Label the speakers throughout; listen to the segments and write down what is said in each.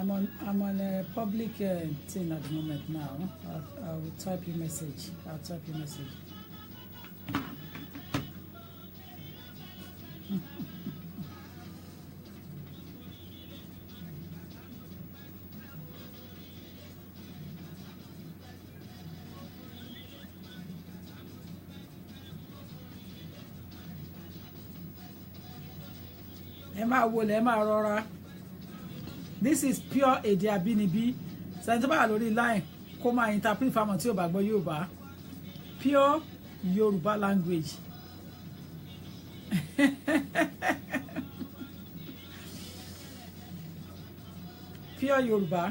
Speaker 1: I'm on a public thing at the moment now. I'll type your message. I'll type your message. Emma Wole, Emma Aurora. This is pure èdè abínibí. Sẹ́ńtẹ́bà lórí line kó máa interpret fáwọn tí ò bá gbọ́ Yorùbá. Pure Yoruba language. Pure Yoruba.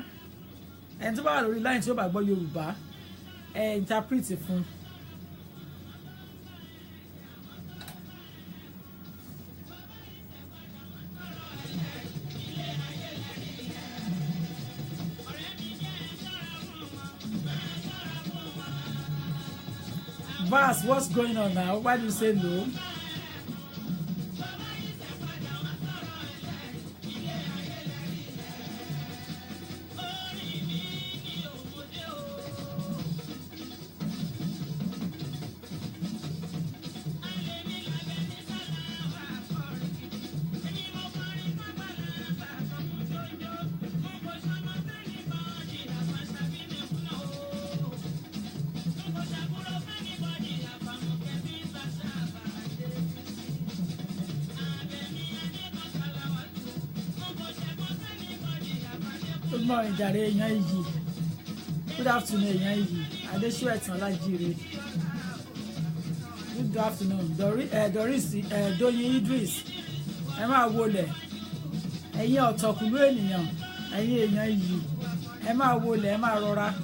Speaker 1: Ẹni tó bá wà lórí line tí ò bá gbọ́ Yorùbá, interpret fún. Vas, what's going on now? Why do you say no? Good morning, Jare èèyàn iyì. Good afternoon, èèyàn iyì. Adéṣúẹ̀tàn Lájíire. Good afternoon. Doris Doyin Idris. Ẹ máa wọlé. Ẹ̀yin ọ̀tọ̀kùlú ènìyàn. Ẹ̀yin èèyàn iyì. Ẹ máa wọlé, ẹ máa rọra.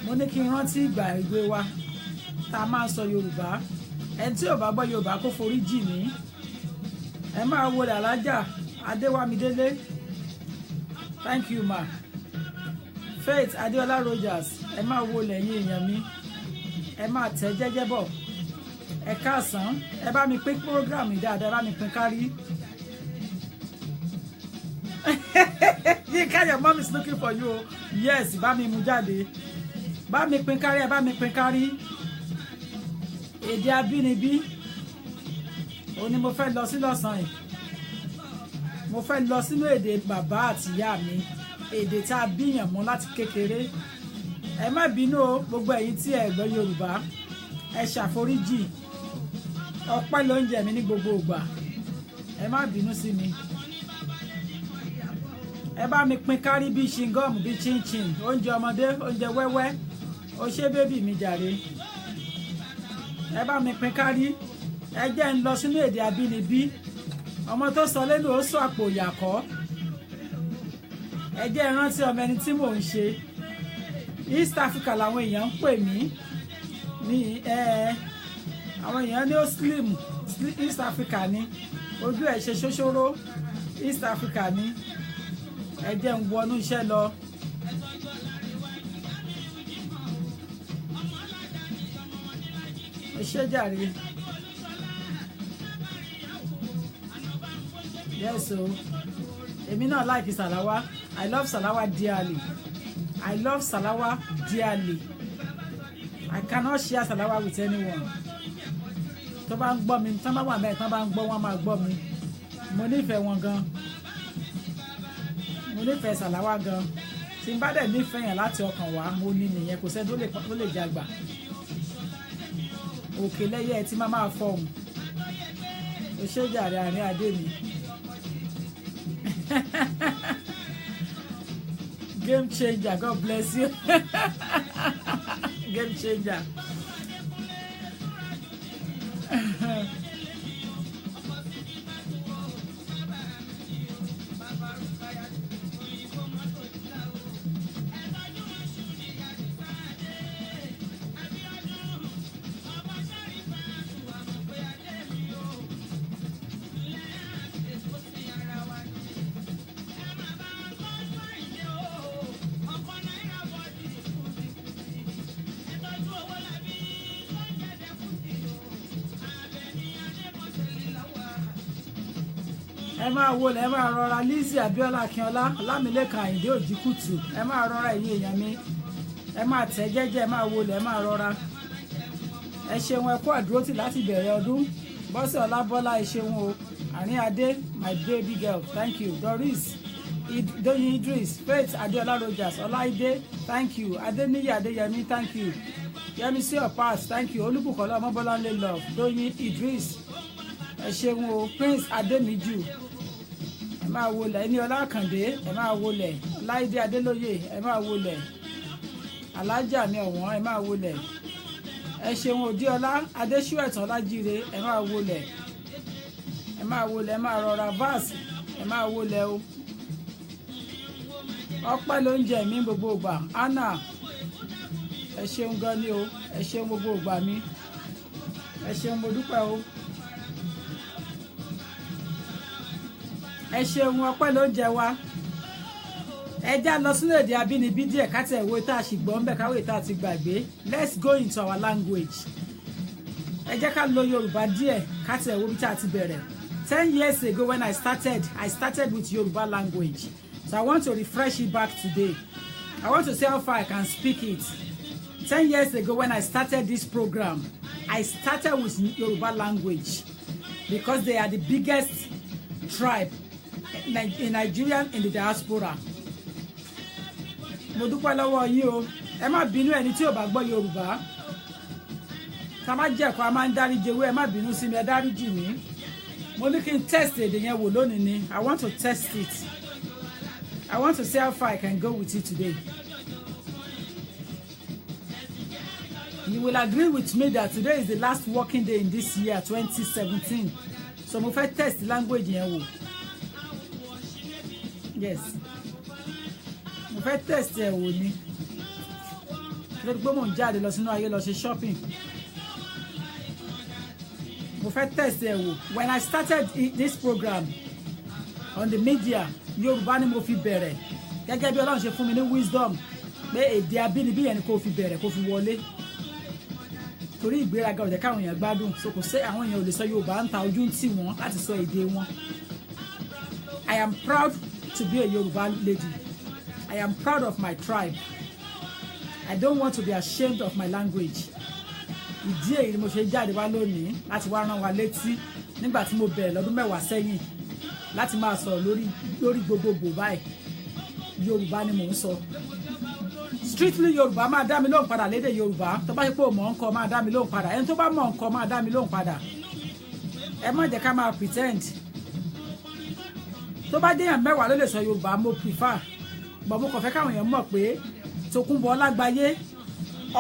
Speaker 1: Mo ní kí n rántí ìgbà ìgbé wa. Tá a máa sọ Yorùbá. Ẹni tí ò bá gbọ́ Yorùbá kó forí jì mí. Ẹ máa wọlé Alájà Adéwámidélé. Thank you, ma. Faith Adéọlá Rogers, ẹ máa wo lẹ́yìn èèyàn mi. Ẹ máa tẹ̀ jẹ́jẹ́ bọ̀. Ẹ káàsán, ẹ bá mi pín program yìí dáadáa, ẹ bá mi pín kárí. Yinka, your mom is looking for you. Yes, bá mi mú jáde. Bá mi pín kárí, ẹ bá mi pín kárí. Èdè abínibí. Ó ní mo fẹ́ lọ sí lọ́sàn-án yìí. Mo fẹ́ lọ sínú èdè bàbá àti ìyá mi, èdè tá a bíyàn mọ́ láti kékeré. Ẹ má bínú o, gbogbo ẹ̀yin tí ẹ gbọ́ Yorùbá, ẹ ṣàforíjì. Ọpẹ́ ló ń jẹ mí ní gbogbo ìgbà. Ẹ má bínú sí mi. Ẹ bá mi pín kárí bí ṣingọ́ọ̀mù bí chinchin, oúnjẹ ọmọdé, oúnjẹ wẹ́wẹ́. O ṣé bébì mi jàre. Ẹ bá mi pín kárí. Ẹ jẹ́ ń lọ sínú èdè abínibí. Ọmọ tó sọ lẹ́nu ó sọ àpò ìyàkọ́. Ẹ jẹ́ ìrántí ọmọ ẹni tí mò ń ṣe. East Africa làwọn èèyàn ń pè mí. Àwọn èèyàn ní ó slim East Africa ni. Ojú ẹ̀ ṣe ṣóṣóró East Africa ni. Ẹ jẹ́ ń wọnú iṣẹ́ lọ. Ẹ ṣé jàre. Yes, so èmi náà like Salawa. I love Salawa dearly. I love Salawa dearly. I cannot share Salawa with anyone. Tó bá ń gbọ́ mi, tó bá wà bẹ́ẹ̀, tó bá ń gbọ́ wọn máa gbọ́ mi. Mo nífẹ̀ẹ́ wọn gan. Mo nífẹ̀ẹ́ Salawa gan. Tí n bá dẹ̀ nífẹ̀ẹ́ yẹn láti ọkàn wá, mo ní nìyẹn, kò sẹ́ni tó lè jagbà. Òkè lẹ́yẹ tí máa máa fọhùn. Ó ṣe jàre àárín adé mi. Game changer, God bless you. Game changer. ẹ máa wọlé ẹ máa rọra Lizzy Abiola Akínọlá Ọlámilékan Àyìndé Òjìkùtù ẹ máa rọra ẹ̀yin èèyàn mi ẹ máa tẹ̀ jẹ́jẹ́ ẹ máa wọlé ẹ máa rọra ẹ ṣeun ẹ kú àdúrótì láti bẹ̀rẹ̀ ọdún Bọ́sẹ̀ Ọlábọ́lá ẹ ṣeun o Àrín Adé my baby girl thank you Doris Doyin Idris Faith Adeola Rogers Ọláìdé thank you Adéníyì Adéyẹmí thank you Yẹmisí Ọ̀pás thank you Olúbùkọ́lá Ọmọbọ́láńlé love Doyin Idris ẹ ṣeun o Prince Adémíjù ẹ máa wọlé ẹni Ọlákàndé ẹ máa wọlé Ọláìdé Adélóyè ẹ máa wọlé Alájà mi ọ̀wọ́n ẹ máa wọlé ẹ ṣeun Òdíọlá Adéṣúẹ̀tàn Ọlájíire ẹ máa wọlé ẹ máa rọra Vas ẹ máa wọlé o ọpẹ́ ló ń jẹ mí gbogbo ìgbà Anna ẹ ṣeun gan ni o ẹ ṣeun gbogbo ìgbà mi ẹ ṣeun mo dúpẹ́ o ẹ ṣeun ọpẹ́ ló ń jẹ wa ẹ já lọ sínú èdè abínibí díẹ̀ ká tẹ̀ wo tá a sì gbọ́ ń bẹ̀ káwé tá a ti gbàgbé let's go into our language ẹ jẹ́ ká lo Yorùbá díẹ̀ ká tẹ̀ wo bí tá a ti bẹ̀rẹ̀ 10 years ago when I started with Yoruba language. So I want to refresh it back today. I want to see how far I can speak it. 10 years ago when I started this program, I started with Yoruba language because they are the biggest tribe in Nigeria in the diaspora. Mo dúpẹ́ lọ́wọ́ yín o. Ẹ má bínú ẹni tí ò bá gbọ́ Yorùbá. Ká má jẹ́ kó a máa ń dáríjì ewé ẹ má bínú sí mi ẹ dáríjì mí. Mo ní kí n test èdè yẹn wò lónìí ni. I want to test it. I want to see how far I can go with it today. You will agree with me that today is the last working day in this year 2017. So mo fẹ́ test language yẹn wò. Yes. Mo fẹ́ test ẹ̀ wò ni. Lórí pé mo ń jáde lọ sínú ayé lọ ṣe shopping. Mo fẹ́ test ẹ̀ wò. When I started this program on the media, Yorùbá ni mo fi bẹ̀rẹ̀ gẹ́gẹ́ bí Ọlọ́run ṣe fún mi ní wisdom pé èdè abínibí yẹn ni kò fi bẹ̀rẹ̀ kò fi wọlé torí ìgbéraga ò jẹ́ káwọn èèyàn gbádùn so kò sí àwọn èèyàn ò lè sọ Yorùbá ń ta ojú ń tì wọ́n láti sọ èdè wọn. I am proud to be a Yoruba lady. I am proud of my tribe. I don't want to be ashamed of my language. Ìdí èyí ni mo ṣe jáde wá lónìí láti wá rán wa létí nígbà tí mo bẹ̀rẹ̀ lọ́dún mẹ́wàá sẹ́yìn láti máa sọ̀rọ̀ lórí gbogbogbò báyìí Yorùbá ni mò ń sọ strictly Yorùbá máa dá mi lóhùn padà lédè Yorùbá tó bá ṣe pé o mọ̀ nǹkan máa dá mi lóhùn padà ẹni tó bá mọ̀ nǹkan máa dá mi lóhùn padà ẹ má jẹ́ ká máa pretend tó bá déyàn mẹ́wàá ló lè sọ Yorùbá mo prefer but mo kàn fẹ́ káwọn èèyàn mọ̀ pé Tókunbọ̀ Ọlágbáyé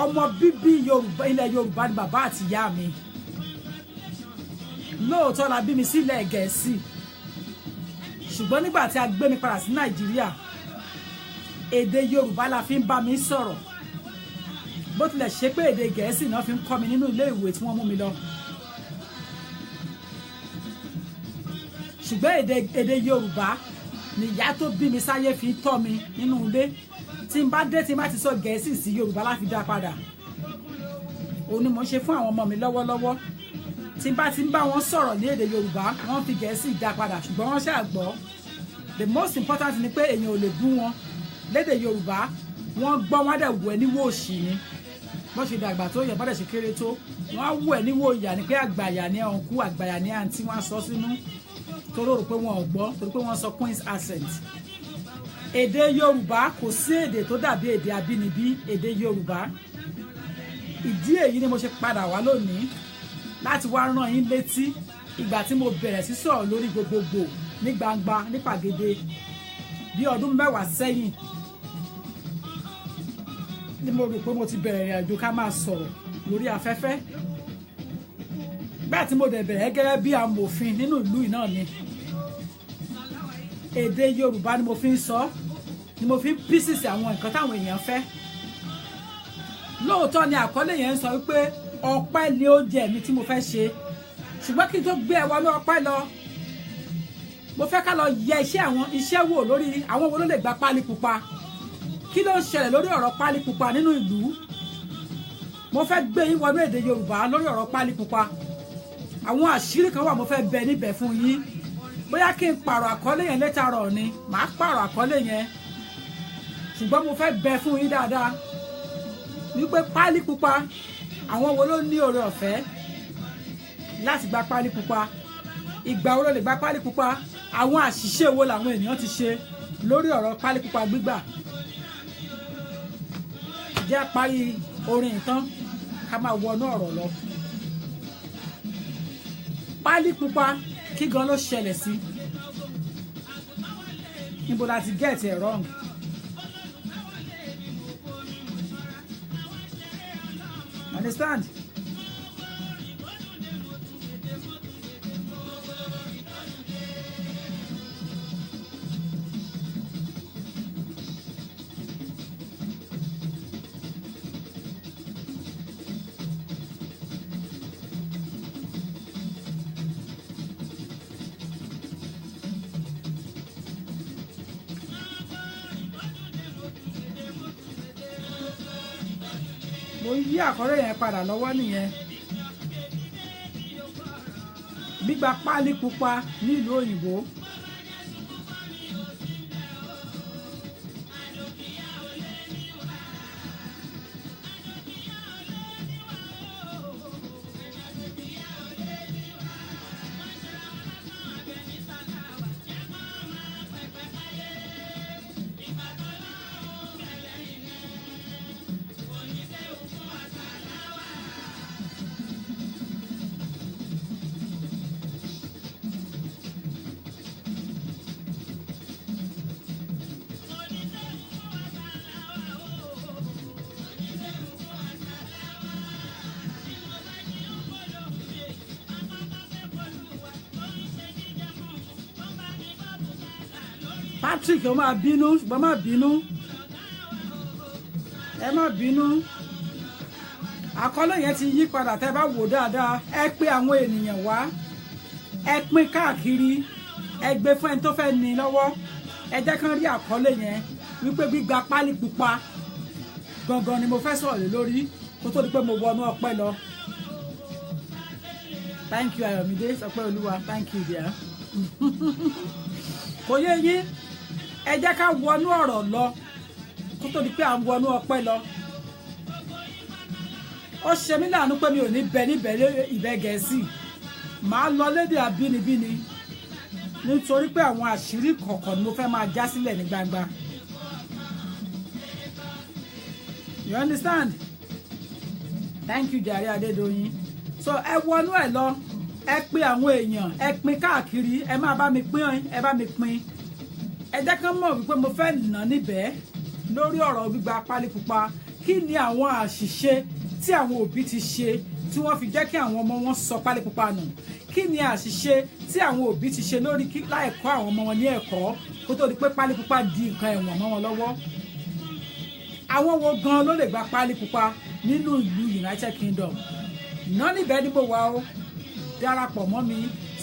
Speaker 1: ọmọ bíbí Yorùbá ilẹ̀ Yorùbá ni bàbá àti ìyá mi lóòótọ́ la bí mi sílẹ̀ Gẹ̀ẹ́sì ṣùgbọ́n nígbà tí a gbé mi padà sí Nàìjíríà èdè Yorùbá la fi ń bá mi sọ̀rọ̀ bó tilẹ̀ ṣe pé èdè Gẹ̀ẹ́sì náà fi ń kọ́ mi nínú ilé ìwé tí wọ́n mú mi lọ ṣùgbọ́n èdè Yorùbá ni ìyá tó bí mi sáyé fi ń tọ́ mi nínú ilé tí n bá dé tí n bá ti sọ Gẹ̀ẹ́sì sí Yorùbá la fi dá padà òun ni mo ń ṣe fún àwọn ọmọ mi lọ́wọ́lọ́wọ́ tí n bá ti ń bá wọn sọ̀rọ̀ ní èdè Yorùbá wọ́n fi Gẹ̀ẹ́sì dá padà ṣùgbọ́n wọ́n ṣáà gbọ́ the most important ni pé èèyàn ò lè bú wọn lédè Yorùbá wọ́n gbọ́ wọ́n dẹ̀ wù ẹ́ níwò òṣì ni bó ṣe dàgbà tó yẹ bọ́dẹ̀ ṣe kéré tó wọ́n á wù ẹ́ níwò ìyà ni pé àgbàyà ni ọ̀nkú àgbàyà ni àǹtí wọ́n á sọ sínú torí rò pé wọn ò gbọ́ torí pé wọ́n sọ Queen's accent èdè Yorùbá kò sí èdè tó dàbí èdè abínibí èdè Yorùbá ìdí èyí ni mo ṣe padà wá lónìí láti wá rán yín létí ìgbà tí mo bẹ̀rẹ̀ sí sọ̀rọ̀ lórí gbogbogbò ní gbangba ní pàgede bí ọdún mẹ́wàá sẹ́yìn ni mo rò pé mo ti bẹ̀rẹ̀ ìrìn àjò ká máa sọ̀rọ̀ lórí afẹ́fẹ́ bẹ́ẹ̀ tí mo dẹ̀ bẹ̀rẹ̀ gẹ́gẹ́ bí amòfin nínú ìlú yìí náà ni èdè Yorùbá ni mo fi ń sọ ni mo fi ń pieces àwọn nǹkan táwọn èèyàn fẹ́ lóòótọ́ ni àkọlé yẹn ń sọ wípé ọpẹ́ ni oúnjẹ mi tí mo fẹ́ ṣe ṣùgbọ́n kí n tó gbé ẹ wọnú ọpẹ́ lọ mo fẹ́ ká lọ yẹ iṣẹ́ wò lórí àwọn wo ló lè gba páálí pupa kí ló ń ṣẹlẹ̀ lórí ọ̀rọ̀ páálí pupa nínú ìlú mo fẹ́ gbé yín wọnú èdè Yorùbá lórí ọ̀rọ̀ páálí pupa àwọn àṣírí kan wà mo fẹ́ bẹ níbẹ̀ fún yín bóyá kí n pààrọ̀ àkọlé yẹn later on ni màá pààrọ̀ àkọlé yẹn ṣùgbọ́n mo fẹ́ bẹ fún yín dáadáa wípé páálí pupa àwọn wo ló ní oore ọ̀fẹ́ láti gba páálí pupa ìgbà wo ló lè gba páálí pupa àwọn àṣìṣe wo làwọn ènìyàn ti ṣe lórí ọ̀rọ̀ páálí pupa gbígbà jẹ́ parí orin ìtàn ká máa wọnú ọ̀rọ̀ lọ páálí pupa kí gan ló ṣẹlẹ̀ sí níbo la ti get it wrong. Understand? Mo yí àkọ́rẹ́ yẹn padà lọ́wọ́ nìyẹn gbígba páálí pupa nílùú òyìnbó Patrick ó máa bínú ṣùgbọ́n má bínú ẹ má bínú àkọlé yẹn ti yí padà tẹ́ bá wò dáadáa ẹ pé àwọn ènìyàn wá ẹ pín káàkiri ẹ gbé fún ẹni tó fẹ́ ní lọ́wọ́ ẹ jẹ́ kán rí àkọlé yẹn wípé gbígba páálí pupa gangan ni mo fẹ́ sọ̀rọ̀ lé lórí kó tó di pé mo wọnú ọpẹ́ lọ. Thank you Ayọ̀mídé sọpẹ́ olúwa thank you dear. Kò yé yín ẹ jẹ́ ká wọnú ọ̀rọ̀ lọ kó tó di pé à ń wọnú ọpẹ́ lọ. Ó ṣe mí láàánú pé mi ò ní bẹ níbẹ̀ ìbẹ̀ Gẹ̀ẹ́sì màá lọ lédè àbínibíni nítorí pé àwọn àṣírí kọ̀ọ̀kan ni mo fẹ́ máa já sílẹ̀ ní gbangba. You understand? Thank you jàre Adédoyin. So ẹ wọnú ẹ lọ ẹ pé àwọn èèyàn ẹ pín káàkiri ẹ máa bá mi pín ẹ bá mi pín ẹ jẹ́ kán mọ̀ wípé mo fẹ́ nà níbẹ̀ lórí ọ̀rọ̀ gbígba páálí pupa kí ni àwọn àṣìṣe tí àwọn òbí ti ṣe tí wọ́n fi jẹ́ kí àwọn ọmọ wọn sọ páálí pupa nù kí ni àṣìṣe tí àwọn òbí ti ṣe lórí láì kọ́ àwọn ọmọ wọn ní ẹ̀kọ́ kó tó di pé páálí pupa di nǹkan ẹ̀wọ̀n mọ́ wọn lọ́wọ́ àwọn wo gan ló lè gba páálí pupa nínú ìlú United Kingdom náà níbẹ̀ ni mo wà ó darapọ̀ mọ́ mi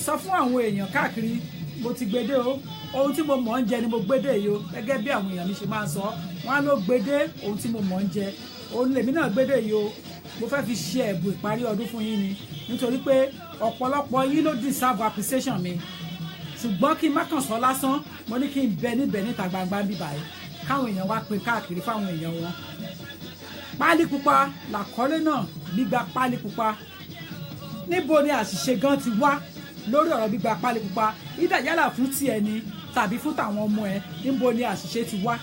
Speaker 1: sọ fún àwọn èèyàn káàkiri mo ti gbédè o ohun tí mo mọ̀ ń jẹ ni mo gbédè yìí o gẹ́gẹ́ bí àwọn èèyàn mi ṣe máa ń sọ wọ́n á ló gbédè ohun tí mo mọ̀ ń jẹ òun lèmi náà gbédè yìí o mo fẹ́ fi ṣe ẹ̀bùn ìparí ọdún fún yín ni nítorí pé ọ̀pọ̀lọpọ̀ yín ló deserve appreciation mi ṣùgbọ́n kí n má kàn sọ lásán mo ní kí n bẹ níbẹ̀ níta gbangba bíbá yìí káwọn èèyàn wá pín káàkiri fáwọn èèyàn wọn páálí pupa làkọ́lé náà gbígba páálí pupa níbo ni àṣìṣe gan ti wá lórí ọ̀rọ̀ gbígba páálí pupa ìdá yálà fún ti ẹni tàbí fún tàwọn ọmọ ẹ níbo ni àṣìṣe ti wá.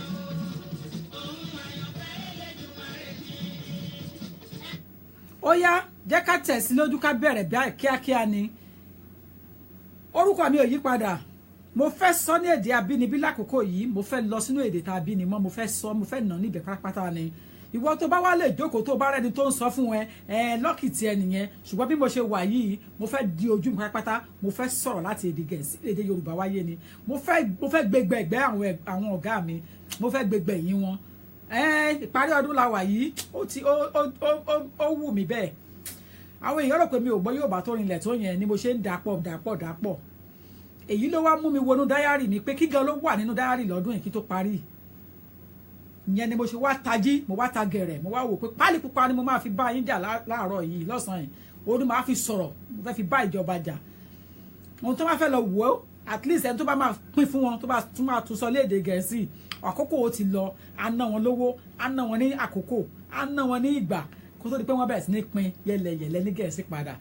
Speaker 1: Ó yá jẹ́ ká tẹ̀sí lójú ká bẹ̀rẹ̀ bí kíákíá ni orúkọ mi ò yí padà mo fẹ́ sọ ní èdè abínibí lákòókò yìí mo fẹ́ lọ sínú èdè tá a bí ni mọ́ mo fẹ́ sọ mo fẹ́ nà níbẹ̀ pátápátá ni ìwọ tó bá wá lè jókòó tó bá rẹni tó ń sọ fún ẹ lọ́kìtì ẹ nìyẹn ṣùgbọ́n bí mo ṣe wà yìí mo fẹ́ di ojú mi pátápátá mo fẹ́ sọ̀rọ̀ láti èdè Gẹ̀ẹ́sì èdè Yorùbá wáyé ni mo fẹ́ gbẹgbẹ ẹgbẹ́ àwọn ọ̀gá mi mo fẹ́ gbẹgbẹ yín wọn ìparí ọdún la wà yìí ó wù mí bẹ́ẹ̀ àwọn èèyàn rò pé mi ò gbọ́ Yorùbá tó rinlẹ̀ tó yẹn ni mo ṣe ń dàpọ̀ èyí ló wá mú mi wọnú dáyárì mi pé kí gan ló wà nínú dáyárì lọ́dún yìí kí tó parí ìyẹn ni mo ṣe wá tají mo wá ta gẹ̀rẹ̀ mo wá wò pé páálí pupa ni mo máa fi bá yín jà láàárọ̀ yìí lọ́sàn-án yìí ó ní máa fi sọ̀rọ̀ mo fẹ́ fi bá ìjọba jà ohun tó bá fẹ́ lọ wò ó at least ẹni tó bá máa pín fún wọn tó bá tún máa tún sọ léde Gẹ̀ẹ́sì àkókò ó ti lọ á ná wọn lówó á ná wọn ní àkókò á ná wọn ní ìgbà kó tó di pé wọ́n bẹ̀rẹ̀ sí ní pín yẹlẹyẹlẹ ní Gẹ̀ẹ́sì padà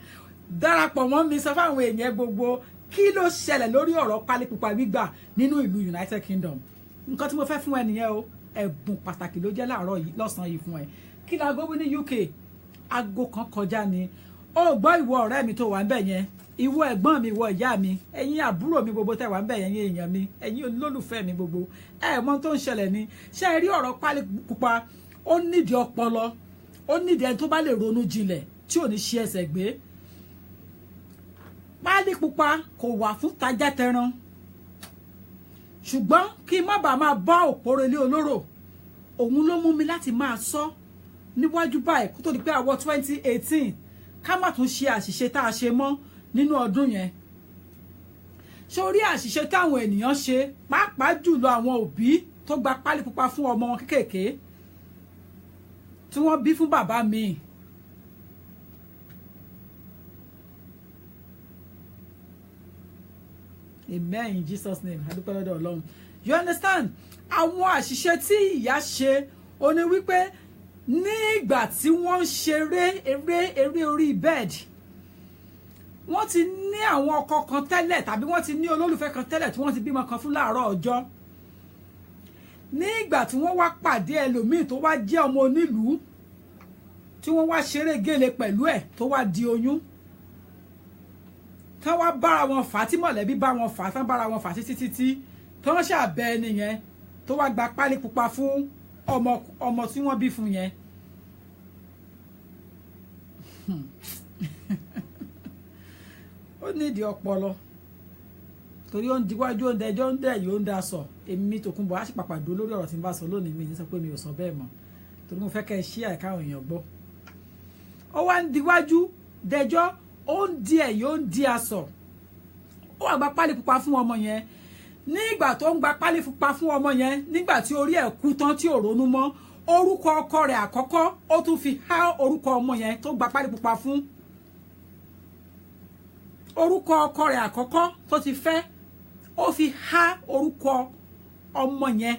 Speaker 1: darapọ̀ mọ́ mi sọ fáwọn èèyàn gbogbo kí ló ṣẹlẹ̀ lórí ọ̀rọ̀ pálí pupa gbígbà nínú ìlú United Kingdom nǹkan tí mo fẹ́ fún ẹ nìyẹn o ẹ̀bùn pàtàkì ló jẹ́ láàárọ̀ yìí lọ́sàn-án yìí fún ẹ kí la gbọ́ ní UK aago kan kọjá ni ó gbọ́ ìwọ ọ̀rẹ́ mi tó wà ń bẹ̀ yẹn ìwọ ẹ̀gbọ́n mi ìwọ ìyá mi ẹ̀yin àbúrò mi gbogbo tẹ́ wà ń bẹ̀ yẹn èèyàn mi ẹ̀yin olólùfẹ́ mi gbogbo mọ̀ tó ń ṣẹlẹ̀ ni ṣé ẹ rí ọ̀rọ̀ pálí pupa ó nídìí ọpọlọ ó nídìí ẹni tó bá lè ronú jinlẹ̀ tí ò ní ṣe ẹsẹ̀ gbé pálí pupa kò wà fún tajá tẹran ṣùgbọ́n kí n má bàa máa bá òpóró ilé olóró òun ló mú mi láti máa sọ níwájú báyìí kó tó di pé àwọ̀ 2018 ká má tún ṣe àṣìṣe tá a ṣe mọ́ nínú ọdún yẹn sórí àṣìṣe táwọn ènìyàn ṣe pàápàá jùlọ àwọn òbí tó gba pálí pupa fún ọmọ wọn kéékèèké tí wọ́n bí fún bàbá mi amen in Jesus name adúpẹ́ lọ́dọ̀ Ọlọ́run you understand àwọn àṣìṣe tí ìyá ṣe ó ní wípé ní ìgbà tí wọ́n ń ṣeré eré orí bed wọ́n ti ní àwọn ọkọ kan tẹ́lẹ̀ tàbí wọ́n ti ní olólùfẹ́ kan tẹ́lẹ̀ tí wọ́n ti bímọ kan fún láàárọ̀ ọjọ́ ní ìgbà tí wọ́n wá pàdé ẹlòmíì tó wá jẹ́ ọmọ onílùú tí wọ́n wá ṣeré gèlè pẹ̀lú ẹ̀ tó wá di oyún tán wá bára wọn fà tí mọ̀lẹ́bí bá wọn fà tán bára wọn fà títí tí wọ́n ṣàbẹ̀ ẹni yẹn tó wá gba pálí pupa fún ọmọ tí wọ́n bí fún yẹn ó nídìí ọpọlọ torí ó ń diwájú ó ń dẹjọ́ ń dẹ̀ yóò ń da sọ èmi Tòkunbọ̀ á sì pàpàdé lórí ọ̀rọ̀ tí n bá sọ lónìí mi ní sọ pé mi ò sọ bẹ́ẹ̀ mọ́ torí mo fẹ́ kẹ́ ẹ ṣí àìká àwọn èèyàn gbọ́ ó wá ń diwájú dẹjọ́ ó ń di ẹ̀ yóò ń di aṣọ ó wá gba pálí pupa fún ọmọ yẹn nígbà tó ń gba pálí pupa fún ọmọ yẹn nígbà tí orí ẹ̀ kú tán tí ò ronú mọ́ orúkọ ọkọ rẹ̀ àkọ́kọ́ ó tún fi há orúkọ ọmọ yẹn tó gba pálí pupa fún orúkọ ọkọ rẹ̀ àkọ́kọ́ tó ti fẹ́ ó fi há orúkọ ọmọ yẹn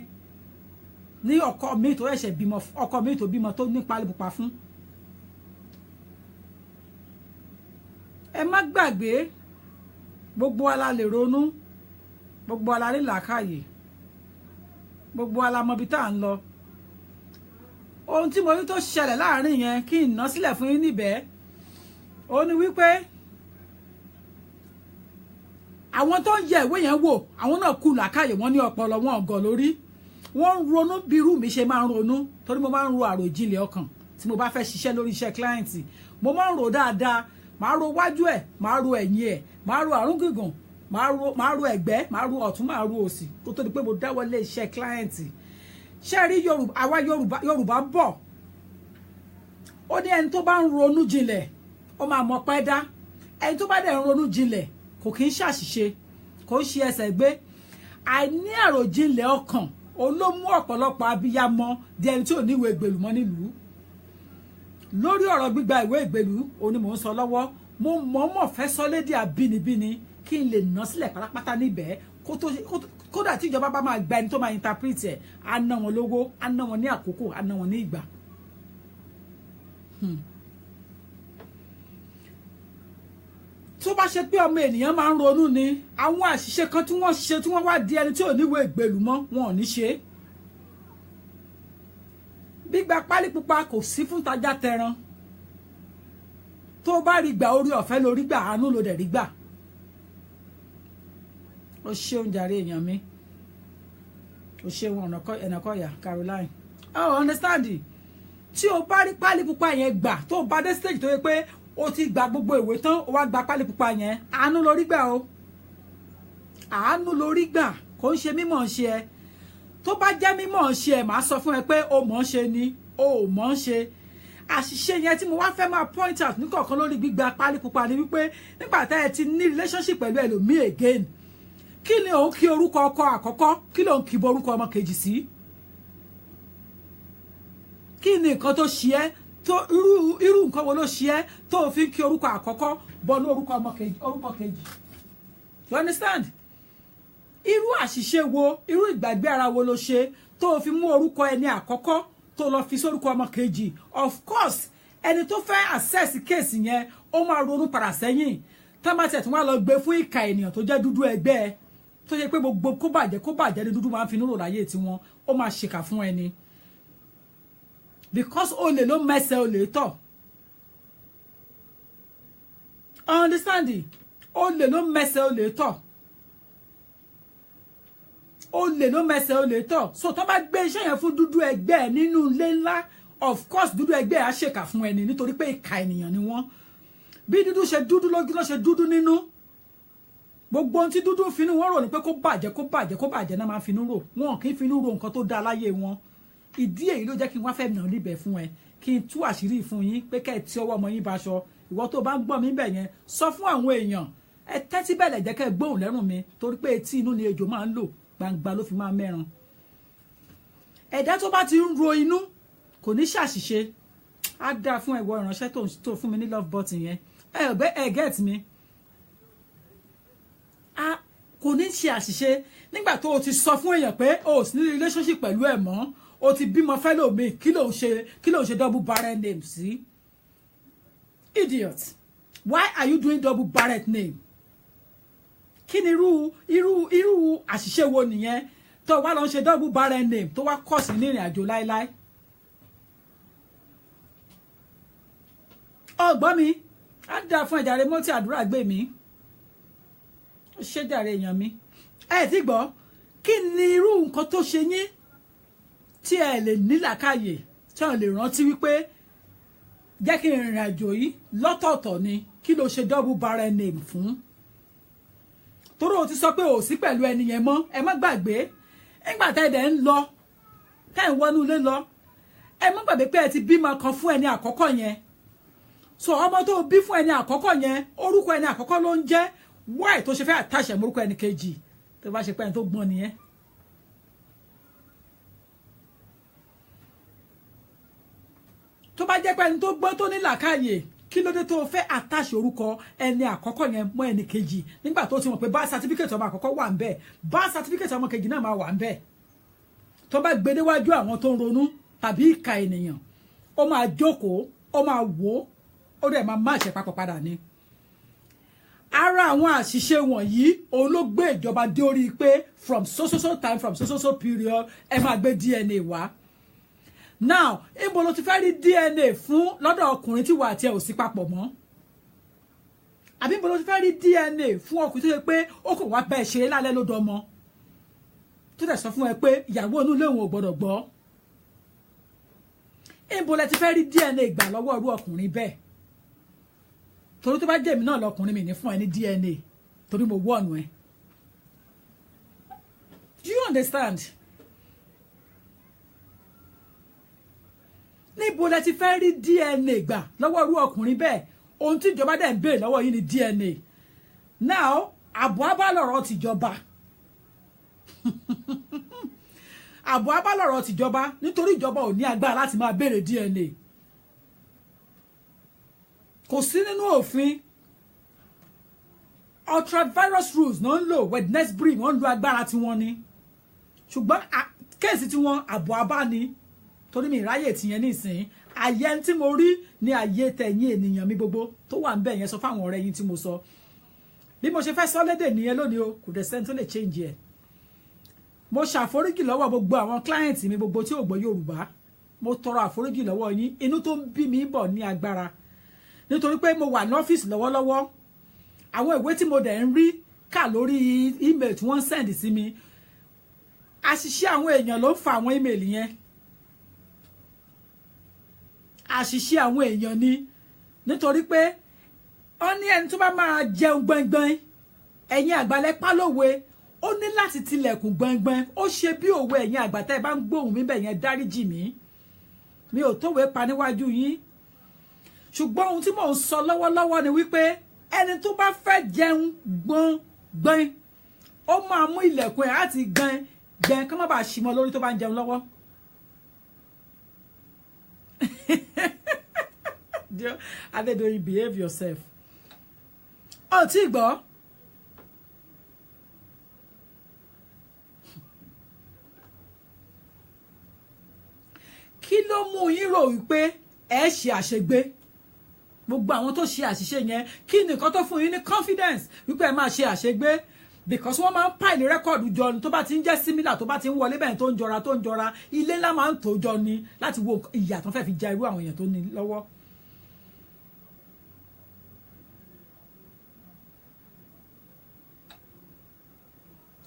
Speaker 1: ní ọkọ mi tó ẹ̀ṣẹ̀ bímọ ọkọ mi tó bímọ tó ní pálí pupa fún. ẹ má gbàgbé gbogbo ala lè ronú gbogbo ala rí làákàyè gbogbo ala mọbi tá à ń lọ ohun tí mo rí tó ṣẹlẹ̀ láàrin yẹn kí n ná sílẹ̀ fún yín níbẹ̀ ó ní wípé àwọn tó ń yẹ ìwé yẹn wò àwọn náà kú làákàyè wọn ní ọpọlọ wọn ọgọ lórí wọn ń ronú bí irú mi ṣe máa ń ronú torí mo máa ń ro àròjinlẹ̀ ọkàn tí mo bá fẹ́ ṣiṣẹ́ lórí iṣẹ́ kíláyẹ̀ntì mo máa ń ro dáadáa màá ro wájú ẹ̀ màá ro ẹ̀yìn ẹ̀ màá ro àrùn gígùn màá ro ẹ̀gbẹ́ màá ro ọ̀tún màá ro òsì kó tó di pé mo dáwọ́ lé iṣẹ́ kíláyẹ̀ntì ṣé rí àwa Yorùbá bọ̀ ó ní ẹni tó bá ń ronú jinlẹ̀ ó máa mọ̀ pẹ́ dá ẹni tó bá dẹ̀ ń ronú jinlẹ̀ kò kí ń ṣàṣìṣe kò ń ṣe ẹsẹ̀ gbé àìní àròjinlẹ̀ ọkàn olómú ọ̀pọ̀lọpọ̀ abiyamọ di ẹni tí ò ní ìwé ìgbèlú mọ́ nílùú lórí ọ̀rọ̀ gbígba ìwé ìgbèlú òní mò ń sọ lọ́wọ́ mo mọ̀ọ́mọ̀ fẹ́ sọ lédè àbínibíni kí n lè ná sílẹ̀ pátápátá níbẹ̀ kódà tí ìjọba bá máa gba ẹni tó máa interpret ẹ̀ á ná wọn lówó á ná wọn ní àkókò á ná wọn ní ìgbà. tó bá ṣe pé ọmọ ènìyàn máa ń ronú ni àwọn àṣìṣe kan tí wọ́n ṣe tí wọ́n wá di ẹni tí ò níwèé ìgbèlú mọ́ wọn ò ní ṣe é. gbígba pálí pupa kò sí fún tajá tẹran tó bá rí gbà orí ọ̀fẹ́ lórí gbà àánú ló dẹ̀ rí gbà. ó ṣeun jàre èèyàn mi ó ṣeun ẹ̀nàkọ́yà Caroline oh understand tí o bá rí pálí pupa yẹn gbà tó bá dé stage tó yẹ pé o ti gba gbogbo ìwé tán o wá gba pálí pupa yẹn àánú lórí gbà o àánú lórí gbà kò ń ṣe mímọ̀ ṣe ẹ tó bá jẹ́ mímọ̀ ṣe ẹ màá sọ fún ẹ pé o mọ̀ ṣe ni o ò mọ̀ ṣe àṣìṣe yẹn tí mo wá fẹ́ máa point out ní kọ̀ọ̀kan lórí gbígba pálí pupa ni wípé nígbà tá ẹ ti ní relationship pẹ̀lú ẹlòmíì again kí ni òun kí orúkọ ọkọ àkọ́kọ́ kí ló ń kí bo orúkọ ọmọ kejì sí kí ni nǹkan tó ṣe ẹ́ tó irú nǹkan wo ló ṣe ẹ́ tó o fi ń kí orúkọ àkọ́kọ́ bọ́nú orúkọ kejì you understand irú àṣìṣe wo irú ìgbàgbé ara wo ló ṣe tó fi mú orúkọ ẹni àkọ́kọ́ tó lọ fi sórúkọ ọmọ kejì. Of course ẹni tó fẹ́ access case yẹn ó máa ronú padà sẹ́yìn tá má tẹ̀ tún wá lọ gbé fún ìka ènìyàn tó jẹ́ dúdú ẹgbẹ́ ẹ tó ṣe pé gbogbo kó bàjẹ́ ní dúdú máa ń fi núrò láyé tiwọn ó máa ṣèkà fún ẹni because olè ló mẹ́sẹ̀ olè tọ̀. Understanding? Olè ló mẹ́sẹ̀ olè tọ̀. Olè ló mẹ́sẹ̀ olè tọ̀. So tó bá gbé iṣẹ́ yẹn fún dúdú ẹgbẹ́ ẹ̀ nínú ilé ńlá, of course dúdú ẹgbẹ́ ẹ̀ á ṣèkà fún ẹni nítorí pé ìka ènìyàn ni wọ́n. Bí dúdú ṣe dúdú lójú ló ṣe dúdú nínú. Gbogbo ohun tí dúdú finú wọn rò ní pé kó bàjẹ́ náà máa finú rò. Wọn kì í finú rò nǹkan tó dá láyé wọn. Ìdí èyí ló jẹ́ kí n wá fẹ́ nà níbẹ̀ fún ẹ. Kí n tú àṣírí fún yín pé kẹ́ ẹ tí ọwọ́ ọmọ yín baṣọ. Ìwọ tó bá ń gbọ́ mi bẹ̀ yẹn sọ fún àwọn èèyàn ẹ tẹ́tí bẹ̀lẹ̀ jẹ́ kẹ́ gbóhùn lẹ́rùn mi torí pé etí inú ni ejò máa ń lò gbangba ló fi máa mẹ́ran. Ẹ̀dá tó bá ti ń ro inú kò ní ṣàṣìṣe á dáa fún ẹ̀wọ̀ ìránṣẹ́ tó fún mi ní love button yẹn ẹ get mi kò ní ṣe àṣìṣe nígbà tó o ti sọ fún èèyàn pé o sì ní relationship pẹ̀lú ẹ̀ mọ́ o ti bímọ fẹ́lòmíì kí ló ń ṣe double barrel name sí. Idiot, why are you doing double barrel name? Kí ni irú àṣìṣe wo nìyẹn tó wá lọ ń ṣe double barrel name tó wá kọ̀ sí ní ìrìn àjò láéláé. Ọgbọ́n mi á dáa fún ẹ̀jàre mọ́tì àdúrà gbé mi ó ṣe jàre èèyàn mi ẹ ti gbọ́ kí ni irú nǹkan tó ṣe yín tí ẹ lè nílàkàyè tí wọn lè rántí wípé jẹ́ kí n rìnrìn àjò yìí lọ́tọ̀ọ̀tọ̀ ni kí ló ṣe double barrel name fún. Torí o ti sọ pé o sí pẹ̀lú ẹni yẹn mọ́ ẹ má gbàgbé nígbà tẹ́ ẹ dẹ̀ ń lọ tẹ́ ẹ ń wọnú ilé lọ ẹ má gbàgbé pé ẹ ti bímọ kan fún ẹni àkọ́kọ́ yẹn. So ọmọ tó bí fún ẹni àkọ́kọ́ yẹn orúkọ ẹni àkọ́kọ́ ló ń jẹ́ why tó ṣe fẹ́ àtàṣẹ morúkọ ẹni kejì tó bá ṣe pé ẹni tó gbọ́n nìyẹn. Tó bá jẹ́ pé ẹni tó gbọ́n tó ní làákàyè kí ló dé tó fẹ́ àtàṣe orúkọ ẹni àkọ́kọ́ yẹn mọ́ ẹni kejì nígbà tó ti mọ̀ pé birth certificate ọmọ àkọ́kọ́ wà ń bẹ̀ birth certificate ọmọ kejì náà máa wà ń bẹ̀. Tó bá gbé níwájú àwọn tó ń ronú tàbí ìka ènìyàn ó máa jókòó ó máa wò ó dẹ̀ máa má ṣe papọ̀ padà ni. Ara àwọn àṣìṣe wọ̀nyí òun ló gbé ìjọba dé orí pé from so time from so period ẹ máa gbé DNA wá. Now ibo ló ti fẹ́ rí DNA fún lọ́dọ̀ ọkùnrin tí wà àti ẹ̀ ò sí papọ̀ mọ́ àbí ibo ló ti fẹ́ rí DNA fún ọkùnrin tó yẹ pé ó kò wá bẹ́ẹ̀ ṣeré lálẹ́ ló dọmọ tó dẹ̀ sọ fún ẹ pé ìyàwó inú ilé òun ò gbọ́dọ̀ gbọ́. Ibo lẹ ti fẹ́ rí DNA gbà lọ́wọ́ irú ọkùnrin bẹ́ẹ̀ torí tó bá jẹ́ èmi náà lọkùnrin mi ní fún ẹ ní DNA torí mo wọ́ọ̀nù ẹ. Do you understand? Níbo lẹ ti fẹ́ rí DNA gbà lọ́wọ́ irú ọkùnrin bẹ́ẹ̀ ohun tí ìjọba dẹ̀ ń béèrè lọ́wọ́ yìí ni DNA. Now àbọ̀ abálọ̀rọ̀ tìjọba àbọ̀ abálọ̀rọ̀ tìjọba nítorí ìjọba ò ní agbára láti máa béèrè DNA. Kò sí nínú òfin ultravirus rules náà ń lò Wednesbury wọ́n ń lo agbára tiwọn ni ṣùgbọ́n kéèsì tiwọn àbọ̀ abá ni torí mi ìráyè tìyẹn nísìnyí àyè tí mo rí ní àyè tẹ̀yìn ènìyàn mi gbogbo tó wà ń bẹ̀ yẹn sọ fáwọn ọ̀rẹ́ yín tí mo sọ bí mo ṣe fẹ́ sọ lédè nìyẹn lónìí o kò dẹ̀ sẹ́ni tó lè change ẹ̀. Mo ṣàforíjì lọ́wọ́ gbogbo àwọn client mi gbogbo tí ò gbọ́ Yorùbá mo tọrọ àforíjì lọ́wọ́ yín inú tó ń bí mi bọ̀ ní agbára nítorí pé mo wà ní ọ́fíìsì lọ́wọ́lọ́wọ́ àwọn ìwé tí mo dẹ̀ ń rí kà lórí email tí wọ́n ń send sí mi àṣìṣe àwọn èèyàn ló ń fa àwọn email yẹn àṣìṣe àwọn èèyàn ni nítorí pé ó ní ẹni tó bá máa jẹun gbọ̀ngbọ̀n ẹ̀yin àgbàlẹ̀ pálówe ó ní láti tilẹ̀kùn gbọ̀ngbọ̀n ó ṣe bí òwe ẹ̀yin àgbàtà ẹ̀ bá ń gbóhùn mi bẹ̀ yẹn dáríjì mi ò tówe pa níwájú yín ṣùgbọ́n ohun tí mò ń sọ lọ́wọ́lọ́wọ́ ni wípé ẹni tó bá fẹ́ jẹun gbọ̀ngbọ̀n ó máa mú ilẹ̀kùn ẹ̀ àti gbọ̀n kí wọ́n má bàa ṣì mọ́ lórí tó bá ń jẹun lọ́wọ́. Adédoyin, behave yourself. Ó tí gbọ́ kí ló mú yín rò wípé ẹ ṣe àṣegbé gbogbo àwọn tó ṣe àṣìṣe yẹn kí ni nǹkan tó fún yín ní confidence wípé ẹ máa ṣe àṣegbé because wọ́n máa ń pàìlì rẹ́kọ̀dù jọ ni tó bá ti ń jẹ́ similar tó bá ti ń wọlé bẹ́ẹ̀ tó ń jọra ilé ńlá máa ń tó jọ ni láti wo ìyà tó fẹ́ fi ja irú àwọn èèyàn tó ní lọ́wọ́.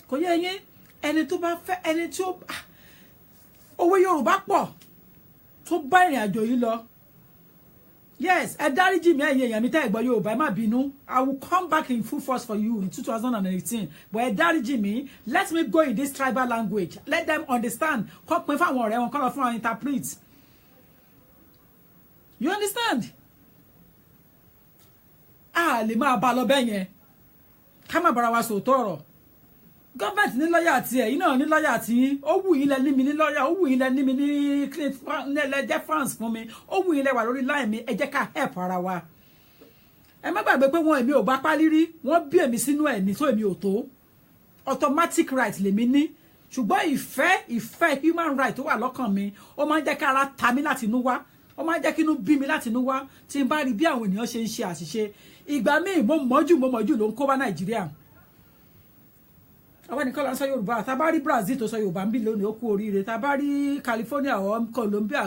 Speaker 1: kò yẹ yín ẹni tó bá fẹ́ ẹni tí owó Yorùbá pọ̀ tó bá ìrìn àjò yìí lọ yes ẹ dáríjì mi ẹ̀yin èèyàn mi tẹ́ ẹ gbọ́ Yorùbá ẹ má bínú I will come back in full force for you in 2018 but ẹ dáríjì mi let me go in this tribal language let them understand kọ́ pin fáwọn ọ̀rẹ́ wọn kọ́ lọ fún àwọn interpret you understand a lè máa bá lọ bẹ́ẹ̀ yẹn ká má bára wa sòótọ́ ọ̀rọ̀ gọ́ọ̀mẹ̀ntì ní lọ́ọ̀yà àti ẹ̀yin náà ní lọ́ọ̀yà àti yín ó wù yín lẹ ní mi ní lọ́ọ̀yà ó wù yín lẹ ní mi ní lẹ́jẹ́ France fún mi ó wù yín lẹ wà lórí láì mi ẹ jẹ́ ká help ara wa ẹ má gbàgbé pé wọn èmi ò bá pálí rí wọ́n bí èmi sínú ẹ̀ ní tó èmi ò tó automatic right lèmi ní ṣùgbọ́n ìfẹ́ human right tó wà lọ́kàn mi ó máa ń jẹ́ ká ara ta mí láti inú wá ó máa ń jẹ́ kí inú bí mi láti inú wá tí n bá rí bí àwọn ènìyàn ṣe ń ṣe àṣìṣe ìgbà míì mo mọ̀jú ló ń kó bá Nàìjíríà àwọn nìkan ló ń sọ Yorùbá tá bá rí Brazil tó sọ Yorùbá ń bí lónìí ó kú oríire tá bá rí California or Colombia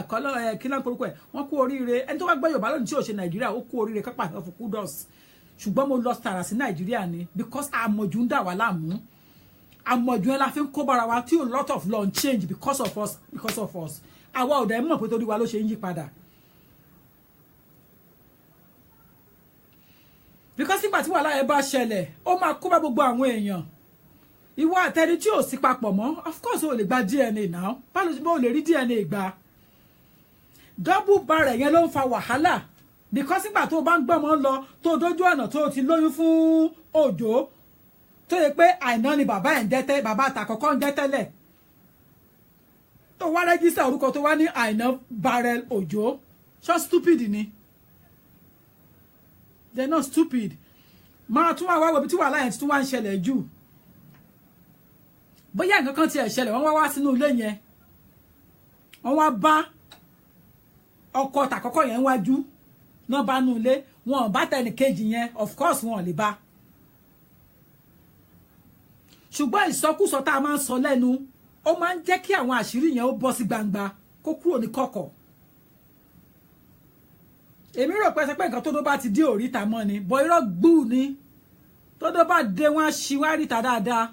Speaker 1: kílán korúkọ ẹ̀ wọ́n kú oríire ẹni tó bá gbọ́ Yorùbá lónìí tí ò ṣe Nàìjíríà ó kú oríire kápá of kudos ṣùgbọ́n mo lọ tààrà sí Nàìjíríà ni because àmọ̀jù ń dà wá láàmú àmọ̀jù ẹ̀ la fi ń kó bára wa tí a lot of law change because of us àwa ò dẹ̀ mọ̀ pé torí wa ló ṣe ń yí padà because nígbà tí wàhálà ẹ bá ṣẹlẹ̀ ó máa kó bá gbogbo àwọn èèyàn ìwọ àtẹni tí ò sí papọ̀ mọ́ of course o lè gba DNA náà báwo lè rí DNA gbà double barrel yẹn ló ń fa wàhálà because nígbà tó bá ń gbọ́mọ lọ tó dójú ọ̀nà tó ti lóyún fún Òjó tó yẹ pé Àìná ni bàbá ẹ̀ ń jẹ́ bàbá àtàkọ́kọ́ ń jẹ́ tẹ́lẹ̀ tó wá rẹ́gísítà orúkọ tó wá ní Àìná barrel Òjó ṣọ́ stupid ni they not stupid máa tún wá wá bí tí wàhálà yẹn tún wá ń ṣẹlẹ̀ jù bóyá nǹkan kan ti ẹ̀ ṣẹlẹ̀ wọ́n wá sínú ilé yẹn wọ́n wá bá ọkọ tàkọ́kọ́ yẹn wájú náà bá nú ilé wọn bá tẹnì kejì yẹn of course wọn lè bá ṣùgbọ́n ìsọkúsọ tá a máa ń sọ lẹ́nu ó máa ń jẹ́ kí àwọn àṣírí yẹn ó bọ́ sí gbangba kó kúrò ní kọ̀kọ̀ èmi rò pé ẹsẹ̀ pé nǹkan tó dó bá ti dé òríta mọ́ ni bọ́ irọ́ gbù ni tó dó bá dé wọn á ṣí wá ríta dáadáa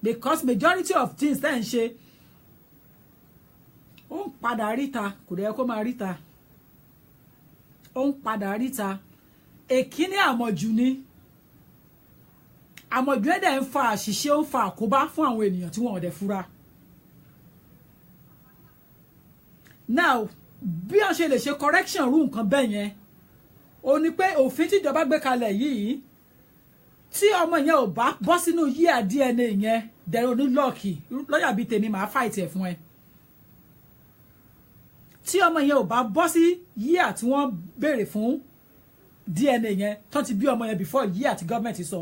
Speaker 1: because majority of things tẹ́ ń ṣe ó ń padà ríta kò dẹ̀ kó máa ríta ó ń padà ríta èkíní àmọ̀jù ni àmọ̀jù ẹ̀dẹ̀ ń fa àṣìṣe ó ń fa àkóbá fún àwọn ènìyàn tí wọ́n ọ̀dẹ̀ fura now bí wọ́n ṣe lè ṣe correction rú nǹkan bẹ́ẹ̀ yẹn ó ní pé òfin tíjọba gbé kalẹ̀ yìí tí ọmọ yẹn ò bá bọ́ sínú yíyà DNA yẹn dẹ̀rọ ní lọ́ọ̀kì lọ́yà bíi tèmi màá fight ẹ̀ fún ẹ tí ọmọ yẹn ò bá bọ́ sí yíyà tí wọ́n béèrè fún DNA yẹn tó ti bí ọmọ yẹn before yíyà tí gọ́ọ̀mẹ̀ntì sọ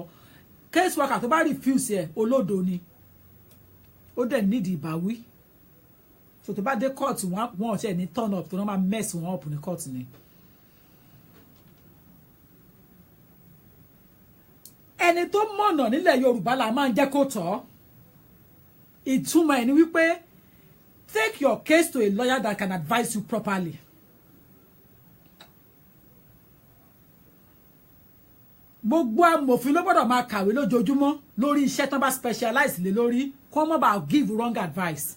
Speaker 1: case worker tó bá refuse ẹ̀ olódo ni ó dẹ̀ nídìí ìbáwí so tó bá dé court wọn ò tiẹ̀ ní turn up tó wọ́n máa mess wọn up ní court ni. ẹni tó mọ̀nà nílẹ̀ Yorùbá la máa ń jẹ́ kó tọ́ ìtumọ̀ ẹ̀ ni wípé take your case to a lawyer that can advise you properly. gbogbo amòfin ló gbọ́dọ̀ máa kàwé lójoojúmọ́ lórí iṣẹ́ tán bá specialize lé lórí kó má bàa give wrong advice.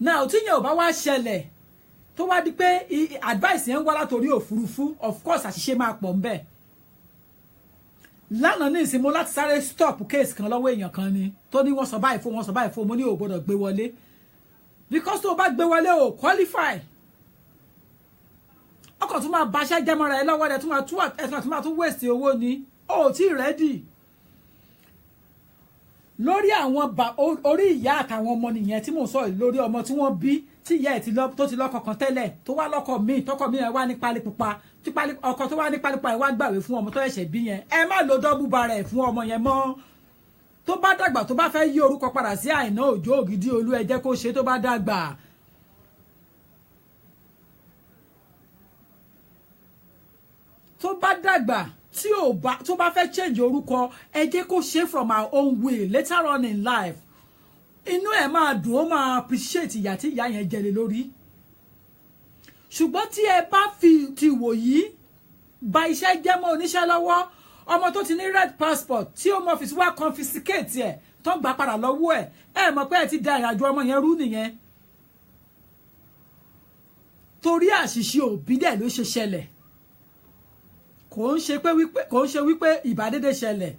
Speaker 1: now tí yẹn ò bá wá ṣẹlẹ̀ tó wá di pé advice yẹn ń wá látòrí òfurufú of course àṣìṣe máa pọ̀ ń bẹ̀. lánàá ní ìsinmi láti sáré stop case kan lọ́wọ́ èèyàn kan ni tó ní wọ́n sọ báyìí fún mo ní ò gbọ́dọ̀ gbé wọlé because tó o bá gbé wọlé o qualify ọkọ̀ tún máa baṣẹ́ jẹ́mọ́ra ẹ lọ́wọ́ rẹ̀ tún máa tún waste owó ni o ò tí ready lórí àwọn orí ìyá àtàwọn ọmọ nìyẹn tí mò ń sọ lórí ọmọ tí wọ́n bí tí ìyá ẹ̀ tó ti lọ́kọ kan tẹ́lẹ̀ tó wá lọ́kọ míì tọkọ míì ẹ̀ wá ní pálí pupa tí ọkọ tó wá ní pálí pupa ẹ̀ wá gbàwé fún ọmọ tó ẹ̀ṣẹ̀ bí yẹn ẹ má lo double barrel fún ọmọ yẹn mọ́ tó bá dàgbà tó bá fẹ́ yí orúkọ padà sí Àìná Òjó Ògìdìolú ẹ jẹ́ kó ṣe tó bá dàgbà. tó bá dàgbà tó bá fẹ́ change orúkọ ẹ jẹ́ kó ṣe from our own way later on in life. Inú ẹ̀ máa dùn ó máa appreciate ìyà tí ìyá yẹn jẹ lé lórí. Ṣùgbọ́n tí ẹ bá fi ti wò yìí ba iṣẹ́ jẹ́ mọ́ oníṣẹ́ lọ́wọ́, ọmọ tó ti ní red passport tí home office wá confiscate ẹ̀ tó gbà padà lọ́wọ́ ẹ̀ mọ̀ pé ẹ ti da ìrìnàjò ọmọ yẹn rú nìyẹn. Torí àṣìṣe òbí dẹ̀ ló ṣe ṣẹlẹ̀, kò ń ṣe wípé ìbádédé ṣẹlẹ̀.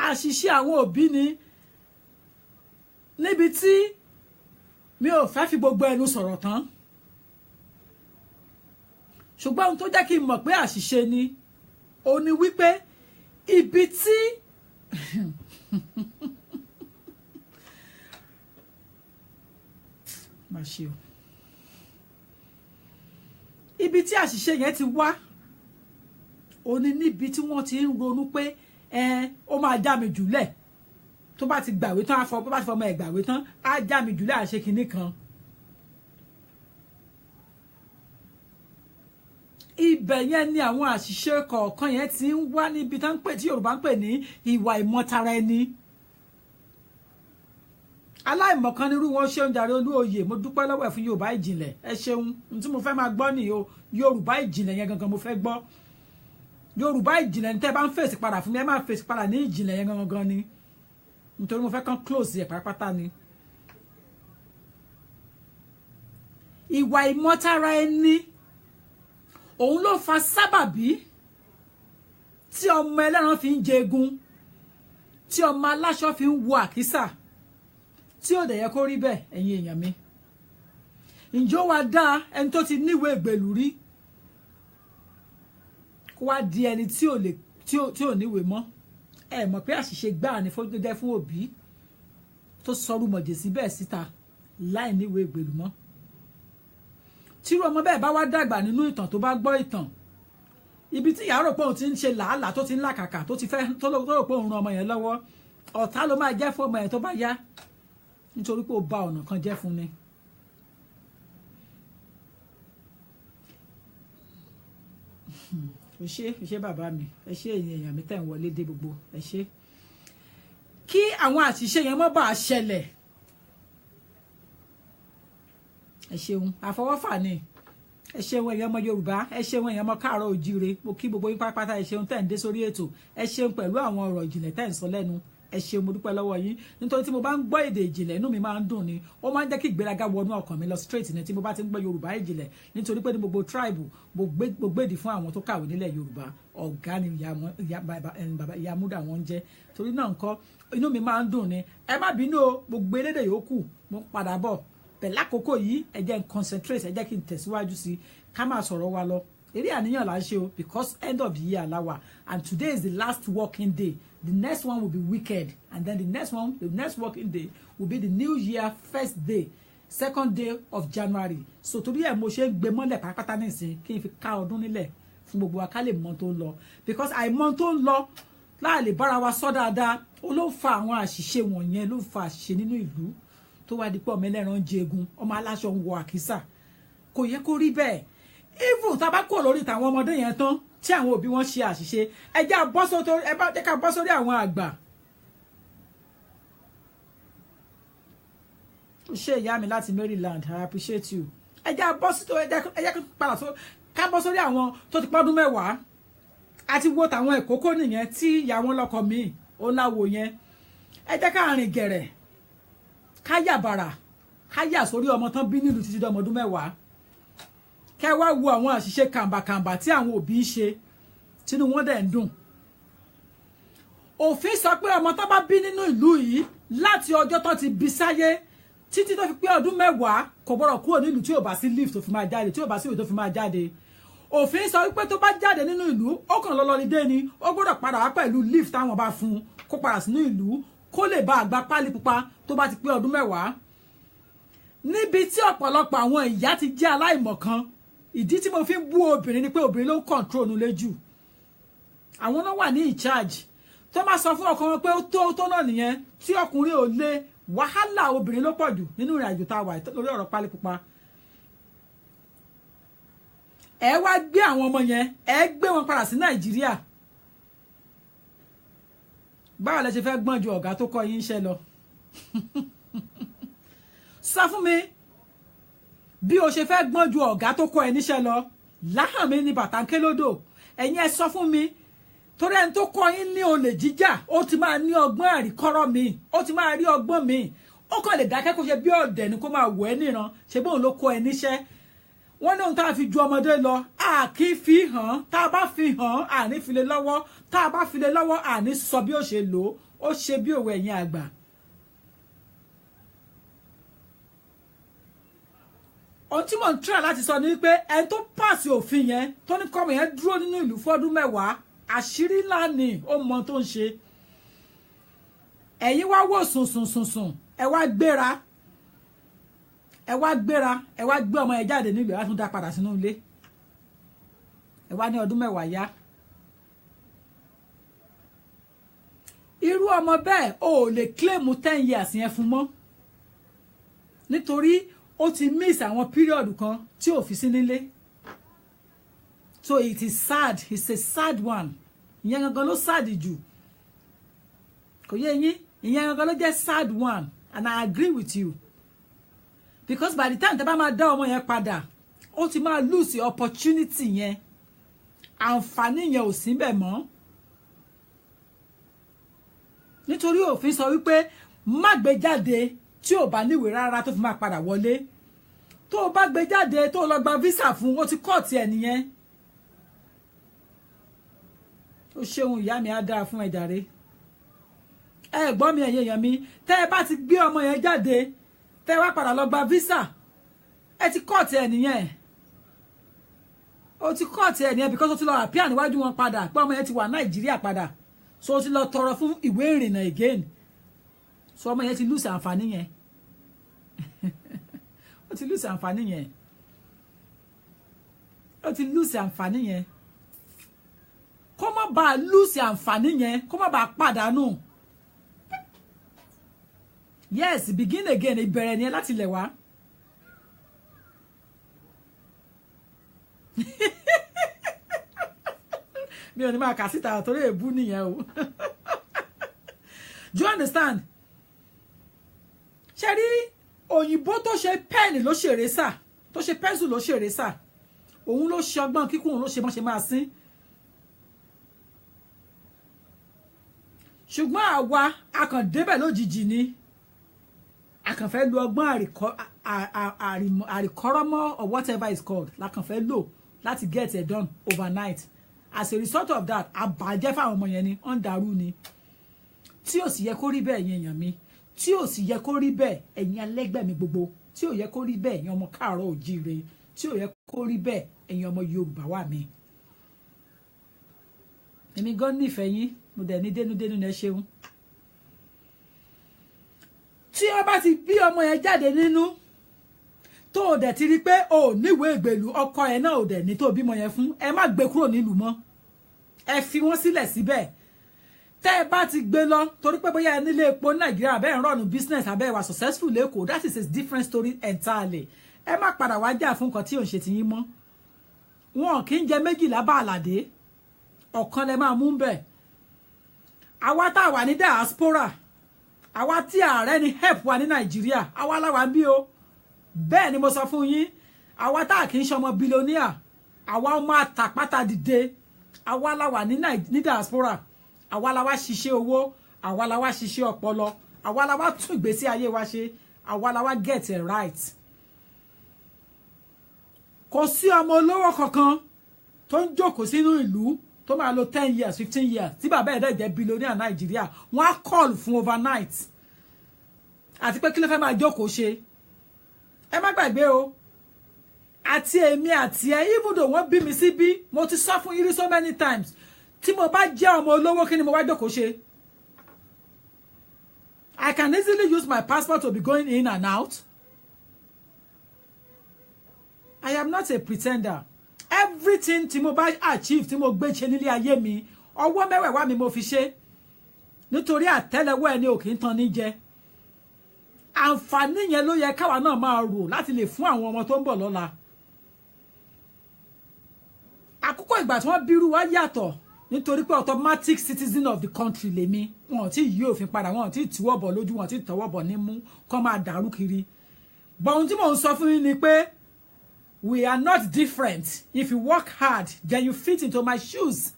Speaker 1: Àṣìṣe àwọn òbí ni, níbi tí mi ò fẹ́ fi gbogbo ẹnu sọ̀rọ̀ tán. Ṣùgbọ́n ohun tó jẹ́ kí n mọ̀ pé àṣìṣe ni ó ní wípé ibi tí má ṣe o, ibi tí àṣìṣe yẹn ti wá ó ní níbi tí wọ́n ti ń ronú pé ó máa já mi jùlẹ̀ tó bá ti gbàwé tán bó bá ti fọmọ ẹ̀ gbàwé tán á já mi jùlẹ̀ àṣẹ kinní kan. Ibẹ̀ yẹn ni àwọn àṣìṣe kọ̀ọ̀kan yẹn ti ń wá níbi tí Yorùbá ń pè ní ìwà ìmọ̀tara ẹni. Aláìmọ̀kan nírú wọn ṣeun jàre Olúoyè, mo dúpẹ́ lọ́wọ́ ẹ̀ fún Yorùbá ìjìnlẹ̀, ẹ ṣeun. Ohun tí mo fẹ́ máa gbọ́ nìyí o, Yorùbá ìjìnlẹ̀ yẹn gangan mo fẹ́ gbọ́. Yorùbá ìjìnlẹ̀ ní tẹ́ bá ń fèsì padà fún mi, ẹ máa fèsì padà ní ìjìnlẹ̀ yẹn gangan ni, nítorí mo fẹ́ kàn close ẹ̀ pátápátá ni. Ìwà ìmọ̀tara ẹni òun ló fa sábàbí tí ọmọ ẹlẹ́ran fi ń jẹgun, tí ọmọ aláṣọ fi ń wọ àkísà, tí ò dẹ̀ yẹ kó rí bẹ́ẹ̀. Ẹ̀yin èèyàn mi, ǹjọ́ wa dá ẹni tó ti níwèé ìgbèlú rí kó wá di ẹni tí ò níwèé mọ́? Ẹ mọ̀ pé àṣìṣe gbáà ni jẹ́ fún òbí tó sọrú mọ̀jẹ̀sí bẹ́ẹ̀ síta láì níwèé ìgbèlú mọ́. Tírú ọmọ bẹ́ẹ̀ bá wá dàgbà nínú ìtàn tó bá gbọ́ ìtàn, ibi tí ìyá rò pé òun ti ń ṣe làálàá tó ti ń làkàkà tó rò pé òun ran ọmọ yẹn lọ́wọ́, ọ̀tá ló máa jẹ́ fún ọmọ yẹn tó bá yá, nítorí pé ó ba ọ̀nà kan jẹ́ fún ni. ẹ ṣé bàbá mi, ẹ ṣé èèyàn mi tẹ̀ ń wọlé dé gbogbo, ẹ ṣé. Kí àwọn àṣìṣe yẹn má bàa ṣẹlẹ̀, ẹ ṣeun àfọwọ́fà ni, ẹ ṣeun èèyàn ọmọ Yorùbá, ẹ ṣeun èèyàn ọmọ Káàárọ̀ Oòjíire, mo kí gbogbo yín pátápátá, ẹ ṣeun tẹ̀ ń dé sórí ètò, ẹ ṣeun pẹ̀lú àwọn ọ̀rọ̀ ìjìnlẹ̀ tẹ̀ ń sọ lẹ́nu, ẹ ṣeun mo dúpẹ́ lọ́wọ́ yín, nítorí tí mo bá ń gbọ́ èdè ìjìnlẹ̀ inú mi máa ń dùn ni, ó máa ń jẹ́ kí ìgbéraga wọnú ọkàn mi lọ straight ni tí mo bá ti ń gbọ́ Yorùbá ìjìnlẹ̀, nítorí pé ní gbogbo tribe mo gbèdì fún àwọn tó kàwé nílẹ̀ Yorùbá, ọ̀gá ni ìyá múdà wọn jẹ́, torí náà ńkọ́ inú mi máa ń dùn ni. Ẹ má bínú o, gbogbo elédè yòókù mo padà bọ̀, pẹ̀lú àkókò yìí ẹ jẹ́ n concentrate, ẹ jẹ́ kí n tẹ̀síwájú sí ká máa sọ̀rọ̀ wa lọ. Eré àníyàn là ń ṣe o, because end of the year aláwa, and today is the last working day. The next one will be weekend, and then the next working day will be the new year first day, second day of January. So torí ẹ̀ mo ṣe ń gbé mọ́lẹ̀ pátápátá nísìn kí n fi ká ọdún nílẹ̀ fún gbogbo wa ká lè mọ̀ tó ń lọ, because àìmọ̀ tó ń lọ láà lè bára wa sọ dáadáa, ó ló fa àwọn àṣìṣe wọ̀nyẹn, ló fa àṣìṣe nínú ìlú tó wá di pé ọmọ ẹlẹ́ran jẹgun, ọmọ aláṣọ ń wọ àkísà. Kò yẹ kó rí bẹ́ẹ̀. Even tá bá kó lórí tàwọn ọmọdé yẹn tán tí àwọn òbí wọn ṣe àṣìṣe, ẹ jẹ́ ká bọ́ sórí àwọn àgbà. Ó ṣe ìyá mi láti Maryland, I appreciate you. Ẹ jẹ́ ká bọ́ sórí àwọn tó ti pọ́dún mẹ́wàá, àti wo tàwọn ìkókó nìyẹn tí ìyá wọn lọ́kọ mi ó láwo yẹn. Ẹ jẹ́ ká rìn gẹ̀rẹ̀, ká yà bàrà, ká yà sórí ọmọ tán bí nílùú títí dọmọdún mẹ́wàá. Kẹ́ wá wo àwọn àṣìṣe kàǹbàkàǹbà tí àwọn òbí ń ṣe tínú wọn dẹ̀ ń dùn. Òfin sọ pé ọmọ tó bá bí nínú ìlú yìí láti ọjọ́ tó ti bí sáyé títí tó fi pé ọdún mẹ́wàá kò gbọ́dọ̀ kúrò nílùú tí ò bá sí leave tó fi máa jáde, tí ò bá sí ìwé tó fi máa jáde. Òfin sọ wípé tó bá jáde nínú ìlú ó kàn lọ́lọ́lídé ni, ó gbọ́dọ̀ padà wá pẹ̀lú leave táwọn bá fún un kó padà sínú ìlú kó lè bá àgbà pálí pupa tó bá ti pé ọdún mẹ́wàá. Níbi tí ọ̀pọ̀lọpọ̀ àwọn ìyá ti jẹ́ aláìmọ̀kan, ìdí tí mo fi ń bú obìnrin ni pé obìnrin ló ń control nulẹ̀ jù, àwọn náà wà ní in charge. tó máa sọ fún ọkọ wọn pé ó tó náà nìyẹn tí ọkùnrin ò lè wàhálà obìnrin ló pọ̀ jù nínú ìrìn àjò tá a wà lórí ọ̀rọ̀ pálí pupa ẹ wá gbé àwọn ọmọ yẹn ẹ gbé wọn padà sí Nàìjíríà báwo lẹ ṣe fẹ́ gbọ́n ju ọ̀gá tó kọ́ yín iṣẹ́ lọ sọ fún mi bí o ṣe fẹ́ gbọ́n ju ọ̀gá tó kọ́ ẹ níṣẹ́ lọ láhàn mi ní bàtàǹké lódò ẹ̀yin ẹ sọ fún mi torí ẹni tó kọ́ yín ní olè jíjà ó ti máa ní ọgbọ́n àríkọ́rọ́ mi ó ti máa rí ọgbọ́n mi ó kàn lè dákẹ́ kó ṣe bí ọ̀dẹ̀ ni kó máa wọ̀ ẹ́ níran ṣe bóun ló kọ́ ẹ níṣẹ́ wọ́n ní ohun tá a fi ju ọmọdé lọ a kì í fi hàn tá a bá fi hàn àní fi lè lọ́wọ́ tá a bá fi lè lọ́wọ́ àní sọ bí ó ṣe lò ó ṣe bí òwe ẹ̀yin àgbà. ohun tí mò ń tíra láti sọ ni wípé ẹni tó pàṣẹ òfin yẹn tó ní kọ́mọ yẹn dúró nínú ìlú fọ́dún 10 àṣírí ńlá ni ó mọ tó ń ṣe ẹ̀yin wá wò sùn ẹ wá gbéra ẹ wá gbé ọmọ yẹn jáde nílùú ẹ wá tún dá padà sínú ilé ẹ wá ní ọdún 10 yá irú ọmọ bẹ́ẹ̀ o ò lè claim 10 years yẹn fún mọ́ nítorí ó ti miss àwọn period kan tí ò fi sí nílé so it is sad it's a sad one ìyẹn gangan ló sad jù kò yé yín ìyẹn gangan ló jẹ́ sad one and I agree with you because by the time tẹ́ bá máa dá ọmọ yẹn padà ó ti máa lose opportunity yẹn àǹfààní yẹn ò sí bẹ̀ mọ́ nítorí òfin sọ wípé má gbé jáde tí ò bá níwèé rárá tó fi máa padà wọlé tó o bá gbé jáde tó o lọ gba visa fún ó ti kọ́ọ̀tì ẹ̀ nìyẹn ó ṣeun ìyá mi á dáa fún ẹ jàre ẹ gbọ́ mi ẹ̀yin èèyàn mi tẹ́ ẹ bá ti gbé ọmọ yẹn jáde tẹ́ ẹ wá padà lọ gba visa ẹ ti kọ́ọ̀tì ẹ̀ nìyẹn ó ti kọ́ọ̀tì ẹ̀ nìyẹn because ó ti lọ àpíà níwájú wọn padà pé ọmọ yẹn ti wà Nàìjíríà padà so ó ti lọ tọrọ fún ìwé ìrìnnà again so ọmọ yẹn ti lose àǹfààní yẹn ó ti lose àǹfààní yẹn ó ti lose àǹfààní yẹn kó má bàa lose àǹfààní yẹn kó má bàa pàdánù yes begin again ìbẹ̀rẹ̀ ni ẹ láti lẹ̀ wá mi ò ní máa kà síta torí èébú nìyẹn o do you understand ṣe rí òyìnbó tó ṣe pẹ́ẹ̀nì ló ṣe rẹ́sà tó ṣe pẹ́ńsù ló ṣe rẹ́sà òun ló ṣe ọgbọ́n kíkún òun ló ṣe mọ́ṣe máa sín ṣùgbọ́n àwa akàndébẹ̀ lójijì ni akànfẹ́ lo ọgbọ́n àríkọ́rọ́mọ́ or whatever it's called lakànfẹ́ lò láti get it done overnight as a result of that àbàjẹ́ fáwọn ọmọ yẹn ni wọ́n ń dàrú ni tí ò sì yẹ kó rí bẹ́ẹ̀ yẹn èèyàn mi tí ò sì yẹ kó rí bẹ́ẹ̀ ẹ̀yin alẹ́gbẹ́ mi gbogbo tí ò yẹ kó rí bẹ́ẹ̀ ẹ̀yin ọmọ káàárọ̀ òjíire tí ò yẹ kó rí bẹ́ẹ̀ ẹ̀yin ọmọ Yorùbá wà mí. èmi gan nífẹ̀ẹ́ yín mo dẹ̀ ní dénúdénú ní ẹ ṣeun. tí ó bá ti bí ọmọ yẹn jáde nínú tó o dẹ̀ ti rí pé o ò níwèé ìgbèlú ọkọ ẹ̀ náà ò dẹ̀ ní tó bímọ yẹn fún ẹ má gbé kúrò nílùú mọ́ ẹ fi wọ́n sílẹ̀ síbẹ̀ tẹ́ ẹ bá ti gbé lọ torí pé bóyá nílé epo Nàìjíríà abẹ́ ń rọ̀nù business abẹ́ wà successful lẹ́kọ̀ọ́ that is a different story entirely ẹ má padà wá jà fún nǹkan tí ò ń ṣe ti yín mọ́ wọn kì í jẹ méjìlá bá àlàdé ọ̀kan lẹ máa mú bẹ̀ àwa tá a wà ní diaspora àwa tí ààrẹ ni help wa ní Nàìjíríà àwa láwa ń bí o bẹ́ẹ̀ ni mo sọ fún yín àwa tá a kì í ṣọmọ billionaire àwa ọmọ àtàpátá dìde àwa láwa ní diaspora àwa la wá ṣiṣẹ́ owó àwa la wá ṣiṣẹ́ ọpọlọ àwa la wá tún ìgbésí ayé wa ṣe àwa la wá get it right kò sí ọmọ olówó kankan tó ń jókòó sínú ìlú tó máa lo 10 years 15 years tí bàbá ẹ̀ dẹ̀ jẹ́ billionaire Nàìjíríà wọ́n á call fún overnight àti pé kí ló fẹ́ máa jókòó ṣe ẹ má gbàgbé o àti èmi àti ẹ even though wọ́n bí mi síbí mo ti sọ fún yín so many times tí mo bá jẹ́ ọmọ olówó kí ni mo wá jókòó ṣe I can easily use my passport to be going in and out. I am not a pretender. Everything tí mo bá achieve tí mo gbé ṣe nílé ayé mi ọwọ́ mẹ́wẹ̀ẹ̀wá mi mo fi ṣe nítorí àtẹ́lẹwọ́ ẹni ò kì í tan ní jẹ àǹfààní yẹn ló yẹ káwa náà máa rò láti lè fún àwọn ọmọ tó ń bọ̀ lọ́la àkókò ìgbà tí wọ́n bírú wa yàtọ̀ nítorí pé automatic citizen of the country lèmi wọn ò tí yí òfin padà wọn ò tí tìwọ́ bọ̀ lójú wọn ò tí tọwọ́ bọ̀ nímú kọ́ máa dàrú kiri but ohun tí mò ń sọ fún yín ni pé we are not different if you work hard then you fit into my shoes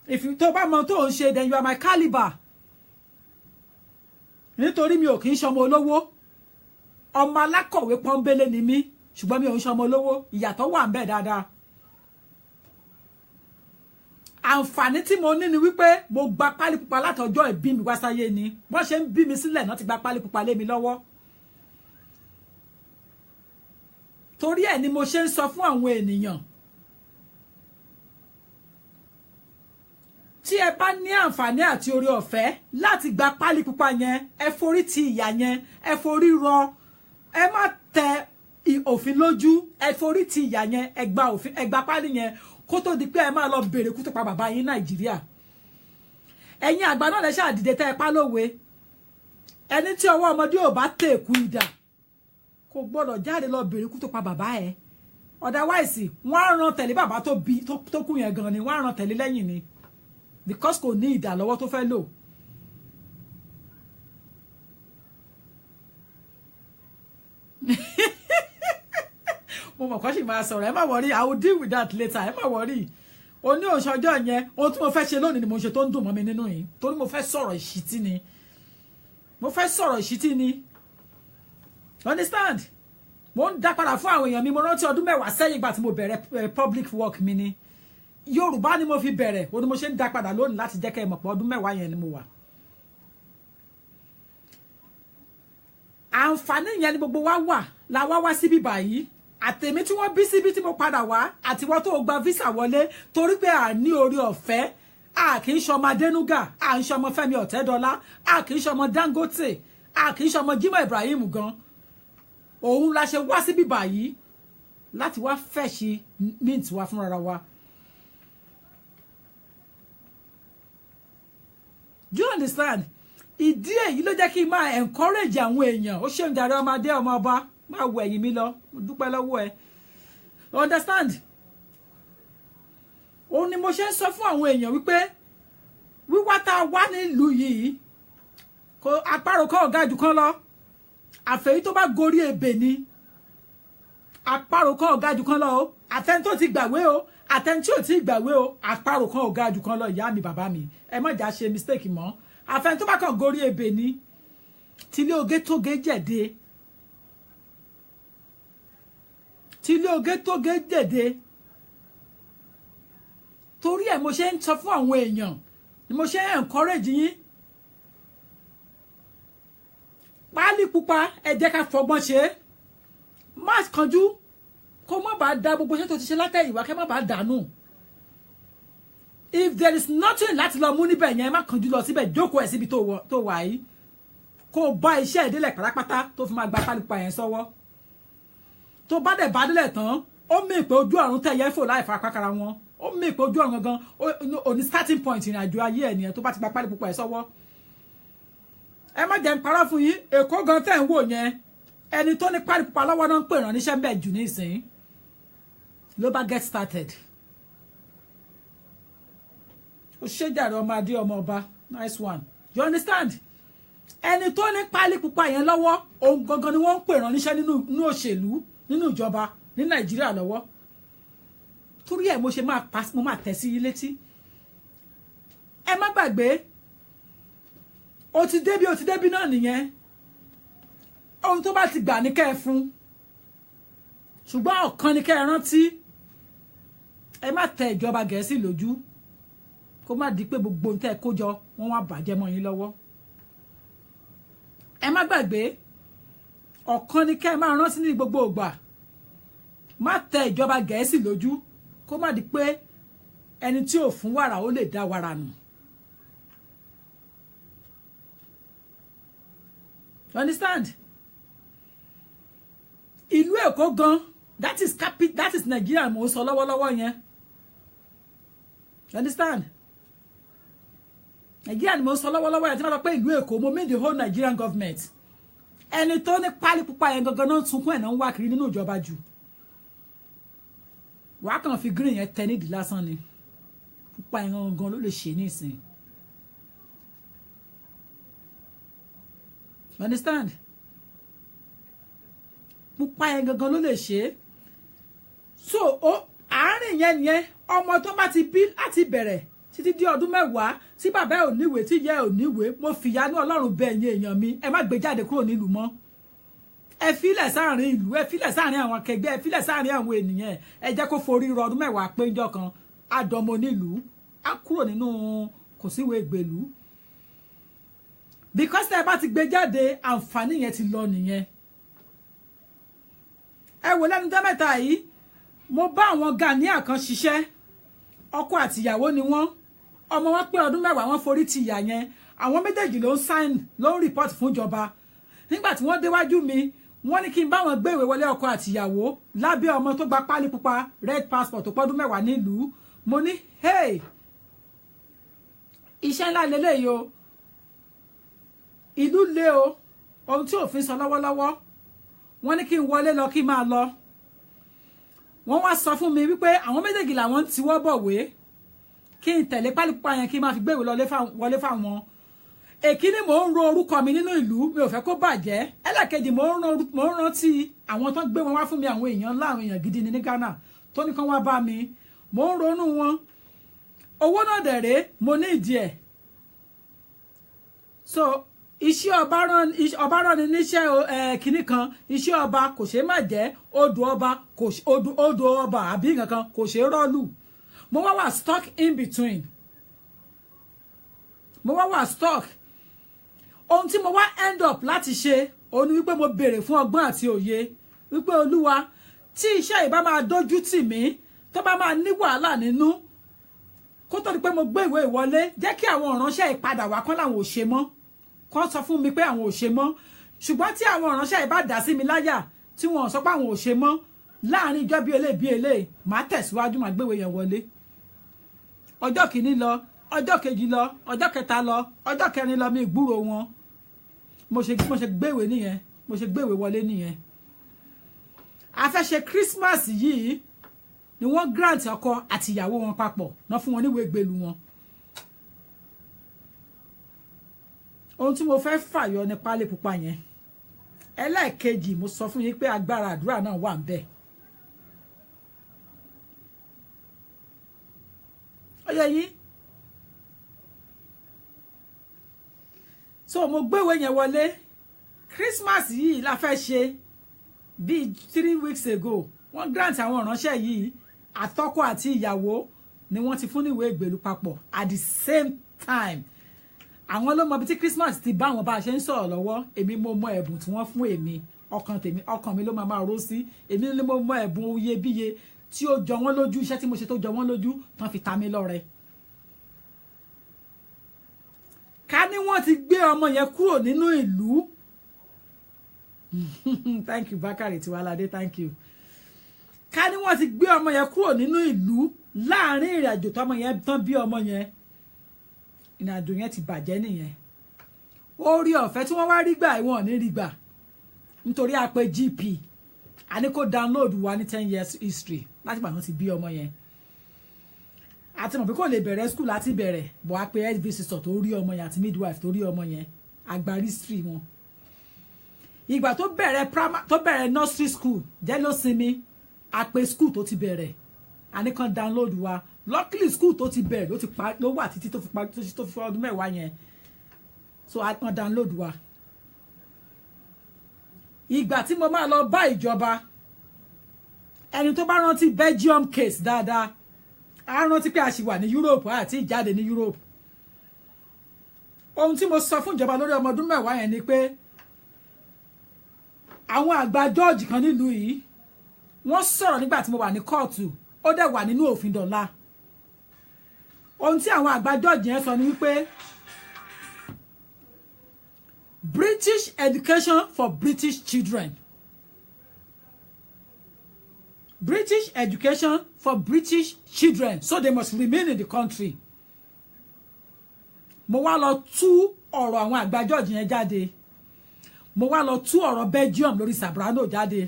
Speaker 1: if you tó bá mọ tó ń ṣe then you are my caliber nítorí mi ò kì í ṣọmọ olówó ọmọ alákọ̀wé pọ́nbélé ni mí ṣùgbọ́n mi ò ń ṣọmọ olówó ìyàtọ̀ wà ń bẹ dáadáa àǹfààní tí mo ní ni wípé mo gba pálí pupa látọjọ́ ìbí mi wá sáyé ni wọ́n ṣe ń bí mi sílẹ̀ náà ti gba pálí pupa lé mi lọ́wọ́ torí ẹ̀ ni mo ṣe ń sọ fún àwọn ènìyàn tí ẹ bá ní àǹfààní àti oore ọ̀fẹ́ láti gba pálí pupa yẹn ẹ forí ti ìyà yẹn ẹ forí rọ ẹ má tẹ òfin lójú ẹ forí ti ìyà yẹn ẹ gba pálí yẹn kó tó di pé ẹ máa lọ bèrè kú tó pa bàbá yín Nàìjíríà ẹ̀yin àgbà náà lẹ ṣáà dìde tẹ́ ẹ pa lówe ẹni tí ọwọ́ ọmọdé ò bá tèkú idà kò gbọ́dọ̀ jáde lọ bèrè kú tó pa bàbá ẹ otherwise wọ́n á rán tẹ̀lé bàbá tó bí tó kú yẹn gan ni wọ́n á rán tẹ̀lé lẹ́yìn ni because kò ní ìdà lọ́wọ́ tó fẹ́ lò. mo mọ̀ kọ́ sì máa sọ̀rọ̀ ẹ má wọrí I will deal with that later ẹ má wọrí oní òṣọjọ́ yẹn ohun tí mo fẹ́ ṣe lónìí ni mo ṣe tó ń dùn mọ́ mi nínú yìí torí mo fẹ́ sọ̀rọ̀ ìṣítí ni understand mo ń dá padà fún àwọn èèyàn mi mo rántí ọdún 10 sẹ́yìn ìgbà tí mo bẹ̀rẹ̀ public work mi ni Yorùbá ni mo fi bẹ̀rẹ̀ o ni mo ṣe ń dá padà lónìí láti jẹ́ kẹ́ ẹ mọ̀ pé ọdún 10 yẹn ni mo wà àǹfààní yẹn ni gbogbo wa wà la wá síbí báyìí àtèmi tí wọ́n bí síbí tí mo padà wá àti wọ́n tó gba visa wọlé torí pé a ní orí ọ̀fẹ́ a kì í ṣọmọ Adénúgà a ń ṣọmọ Fẹ́mi Ọ̀tẹ́dọ́lá a kì í ṣọmọ Dangote a kì í ṣọmọ Jimoh Ibrahim gan òun la ṣe wá síbí báyìí láti wá fẹ̀ṣì mint wa fúnra wa. Do you understand? Ìdí èyí ló jẹ́ kí n máa encourage àwọn èèyàn ó ṣe ń darí ọmọdé ọmọ ọba máa wọ ẹ̀yìn mi lọ mo dúpẹ́ lọ́wọ́ ẹ understand òun ni mo ṣe ń sọ fún àwọn èèyàn wípé wíwá tá a wá nílùú yìí kò àparò kan ọ̀gá jù kan lọ àfẹ́yí tó bá gorí ebè ni àparò kan ọ̀gá jù kan lọ o àtẹni tó ti gbàwé o àtẹni tí ò ti gbàwé o àparò kan ọ̀gá jù kan lọ ìyá mi bàbá mi ẹ má jà ṣe mistake mọ́ àfẹ́ni tó bá kàn gorí ebè ni tílé oge tóge jẹ̀dẹ̀ tílé oge tóge jẹ̀dẹ̀ torí ẹ̀ mo ṣe ń sọ fún àwọn èèyàn ni mo ṣe ń encourage yín páálí pupa ẹ jẹ́ ká fọgbọ́n ṣe má kánjú kó má bàa da gbogbo iṣẹ́ tó ti ṣe látẹ̀yìnwá kẹ́ má bàa dànù if there is nothing láti lọ mú níbẹ̀ yẹn má kánjú lọ síbẹ̀ jókòó ẹ̀ síbi tó wà yìí kó bá iṣẹ́ ìdílẹ̀ pátápátá tó fi máa gba páálí pupa yẹn sọ́wọ́ tó bá dẹ̀ bá délẹ̀ tán ó mì pé ojú ọ̀run tẹ̀yẹ fò láì fara pákàrà wọn ó mì pé ojú ọ̀run gangan ó ní starting point ìrìn àjò ayé ẹ̀ nìyẹn tó bá ti gba páálí pupa yẹn sọ́wọ́ ẹ má jẹ́ n parọ́ fún yín Èkó gan tẹ̀ ń wò yẹn ẹni tó ní páálí pupa lọ́wọ́ náà ń pè ràn níṣẹ́ bẹ́ẹ̀ jù nísìn ló bá get started ó ṣe jàre ọmọ adé ọmọ ọba nice one you understand ẹni tó ní páálí pupa yẹn lọ́wọ́ òun gangan ni wọ́n ń pè ràn níṣẹ́ nínú òṣèlú nínú ìjọba ní Nàìjíríà lọ́wọ́ torí ẹ̀ mo ṣe máa tẹ̀ sí yín létí ẹ má gbàgbé o ti débi náà nìyẹn ohun tó bá ti gbà ní kẹ́ ẹ fún ṣùgbọ́n ọ̀kan ní kẹ́ ẹ rántí ẹ má tẹ ìjọba Gẹ̀ẹ́sì lójú kó má di pé gbogbo ohun tẹ́ ẹ kó jọ wọ́n wá bàjẹ́ mọ́ yín lọ́wọ́ ẹ má gbàgbé ọ̀kan ní kẹ́ ẹ máa rántí ní gbogbo ìgbà má tẹ ìjọba Gẹ̀ẹ́sì lójú kó má di pé ẹni tí ò fún wàrà ó lè dá wàrà nù. You understand? Ìlú Èkó gan that is Nigeria mo sọ lọ́wọ́lọ́wọ́ yẹn. You understand? Nàìjíríà ni mo sọ lọ́wọ́lọ́wọ́ yẹn tí wọ́n sọ pé ìlú Èkó mo mean the whole Nigerian government ẹni tó ní pálí pupa yẹn gangan náà sunkún ẹ̀ náà ń wá kiri nínú ìjọba jù wàá kàn fi green yẹn tẹ nídìí lásán ni pupa yẹn gangan ló lè ṣe nísìn understand pupa yẹn gangan ló lè ṣe so àárín yẹn nìyẹn ọmọ tó bá ti bí láti bẹ̀rẹ̀ títí di ọdún 10 tí bàbá ẹ̀ ò níwèé tí ìyá ẹ̀ ò níwèé mo fìyà ní Ọlọ́run bẹ̀ yín èèyàn mi ẹ má gbé jáde kúrò nílùú mọ́ ẹ filẹ̀ sáàrin ìlú ẹ filẹ̀ sáàrin àwọn akẹgbẹ́ ẹ filẹ̀ sáàrin àwọn ènìyàn ẹ jẹ́ kó forí rọ ọdún 10 péjọ kan àdọmọ nílùú á kúrò nínú kò síwèé ìgbèlú because tẹ́ bá ti gbé jáde àǹfààní yẹn ti lọ nìyẹn ẹ wò lẹ́nu jẹ́ mẹ́ta yìí mo bá àwọn Ghanaian kan ṣiṣẹ́ ọkọ àtìyàwó ni wọ́n ọmọ wọn pé ọdún 10 wọ́n forí ti ìyà yẹn àwọn méjèèjì ló ń sign ló ń report fún ìjọba nígbà tí wọ́n déwájú mi wọ́n ní kí n bá wọn gbé ìwé wọlé ọkọ àtìyàwó lábẹ́ ọmọ tó gba pálí pupa red passport tó pọ́dún 10 nílùú mo ní hey iṣẹ́ ńlá lélẹ́yìí o ìlú lé o ohun tí òfin sọ lọ́wọ́lọ́wọ́ wọ́n ní kí n wọlé lọ kí n máa lọ wọ́n wá sọ fún mi wípé àwọn méjèèjì làwọn ti wọ́ bọ̀wé kí n tẹ̀lé pálípà yẹn kí n máa fi gbéwèé wọlé fáwọn èkíní mò ń ro orúkọ mi nínú ìlú mi ò fẹ́ kó bàjẹ́ ẹlẹ́kejì mò ń rántí àwọn tó ń gbé wọn wá fún mi àwọn èèyàn ńlá àwọn èèyàn gidi ní Ghana tó ní kán wá bá mi mò ń ronú wọn owó náà dẹ̀rẹ́ mo ní ìdí ẹ̀ so iṣẹ́ ọba rán ni níṣẹ́ kínní kan iṣẹ́ ọba kò ṣeé má jẹ́ odò ọba àbí nǹkan kò ṣeé rọ́ọ̀lù mo wá stuck in between mo wá stuck ohun tí mo wá end up láti ṣe òun ni wípé mo béèrè fún ọgbọ́n àti òye wípé Olúwa tí iṣẹ́ ìbá máa dójú tì mí tó bá máa ní wàhálà nínú kó tó di pé mo gbé ìwé ìwọlé jẹ́ kí àwọn ìránṣẹ́ ìpadà wá kán láwọn ò ṣe mọ́ kán sọ fún mi pé àwọn ò ṣe mọ́ ṣùgbọ́n tí àwọn ìránṣẹ́ ìbá dá sí mi láyà tí wọ́n sọ pé àwọn ò ṣe mọ́ láàrin ìjọ bí eléyìí màá tẹ̀síwájú màá gbé ìwé yẹn wọlé ọjọ́ kìíní lọ ọjọ́ kejì lọ ọjọ́ kẹta lọ ọjọ́ kẹrin lọ mi ìgbúrò wọn mo ṣe gbéwèé nìyẹn mo ṣe gbéwèé wọlé nìyẹn a fẹ́ ṣe Christmas yìí ni wọ́n grant ọkọ àti ìyàwó wọn papọ̀ náà fún wọn níwèé gbèlú wọn ohun tí mo fẹ́ fàyọ ní pálí pupa yẹn ẹlẹ́ẹ̀kejì mo sọ fún yín pé agbára àdúrà náà wà ń bẹ̀ ó yẹ yín so mo gbéwèé yẹn wọlé Christmas yìí la fẹ́ ṣe bíi 3 weeks ago wọ́n grant àwọn ìránṣẹ́ yìí àtọkọ àti ìyàwó ni wọ́n ti fún níwèé ìgbèlú papọ̀ at the same time àwọn ló mọ bí tí Christmas ti bá wọn bá a ṣe ń sọ̀rọ̀ lọ́wọ́ èmi mo mọ ẹ̀bùn tí wọ́n fún èmi ọkàn mi ló máa ró sí èmi ni mo mọ ẹ̀bùn iyebíye tí ó jọ wọ́n lójú iṣẹ́ tí mo ṣe tó jọ wọ́n lójú tán fi ta mí lọ́rẹ. ká ní wọ́n ti gbé ọmọ yẹn kúrò nínú ìlú thank you Bakari Tiwalade thank you ká ní wọ́n ti gbé ọmọ yẹn kúrò nínú ìlú láàrin ìrìn àjò tọmọ yẹn tán bí ọmọ yẹn ìrìnàjò yẹn ti bàjẹ́ nìyẹn orí ọ̀fẹ́ tí wọ́n wá rí gbà ìwọ̀n ní rí gbà nítorí a pé GP a ní kó download wa ní 10 years history láti gbà wọ́n ti bí ọmọ yẹn àti mọ̀ pé kò lè bẹ̀rẹ̀ school láti bẹ̀rẹ̀ bọ̀ a pé health visitor tó rí ọmọ yẹn àti midwife tó rí ọmọ yẹn àgbà history wọn ìgbà tó bẹ̀rẹ̀ nursery school jẹ́ ló sinmi a pé school tó ti bẹ̀rẹ̀ a ní kan download wa luckily school tó ti bẹ̀rẹ̀ ló wà títí tó fi ọdún 10 yẹn so a kan download wa ìgbà tí mo máa lọ bá ìjọba ẹni tó bá rántí Belgium case dáadáa a rántí pé a sì wà ní Europe àti ìjáde ní Europe ohun tí mo sọ fún ìjọba lórí ọmọ ọdún 10 yẹn ni pé àwọn àgbà George kan nílùú yìí wọ́n sọ̀rọ̀ nígbà tí mo wà ní kóòtù ó dẹ̀ wà nínú òfin dọ̀la ohun tí àwọn àgbà George yẹn sọ ni wípé British education for British children. British education for British children. So they must remain in the country. mo wá lọ tú ọ̀rọ̀ àwọn àgbà judge yẹn jáde, mo wá lọ tú ọ̀rọ̀ Belgium lórí Soprano jáde,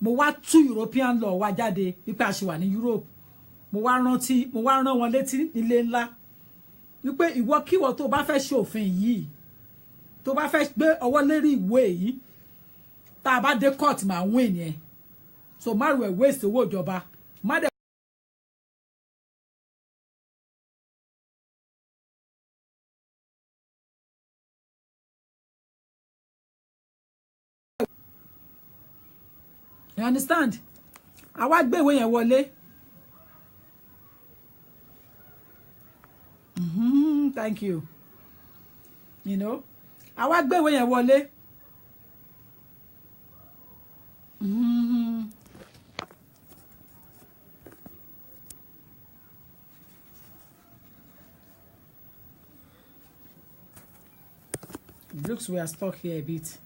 Speaker 1: mo wá tú European law wá jáde wípé a ṣì wà ní Europe, mo wá rán wọn létí nílé ńlá wípé ìwọkíwọ tó bá fẹ́ ṣe òfin yìí, tó bá fẹ́ gbé ọwọ́ lérí ìwé yìí, tá a bá dé court máa win yẹn, so má rò ẹ̀ waste owó ìjọba, má dẹ̀ you understand? Àwa gbé ìwé yẹn wọlé. Thank you. You know, àwa gbé ìwé yẹn wọlé. It looks we are stuck here a bit.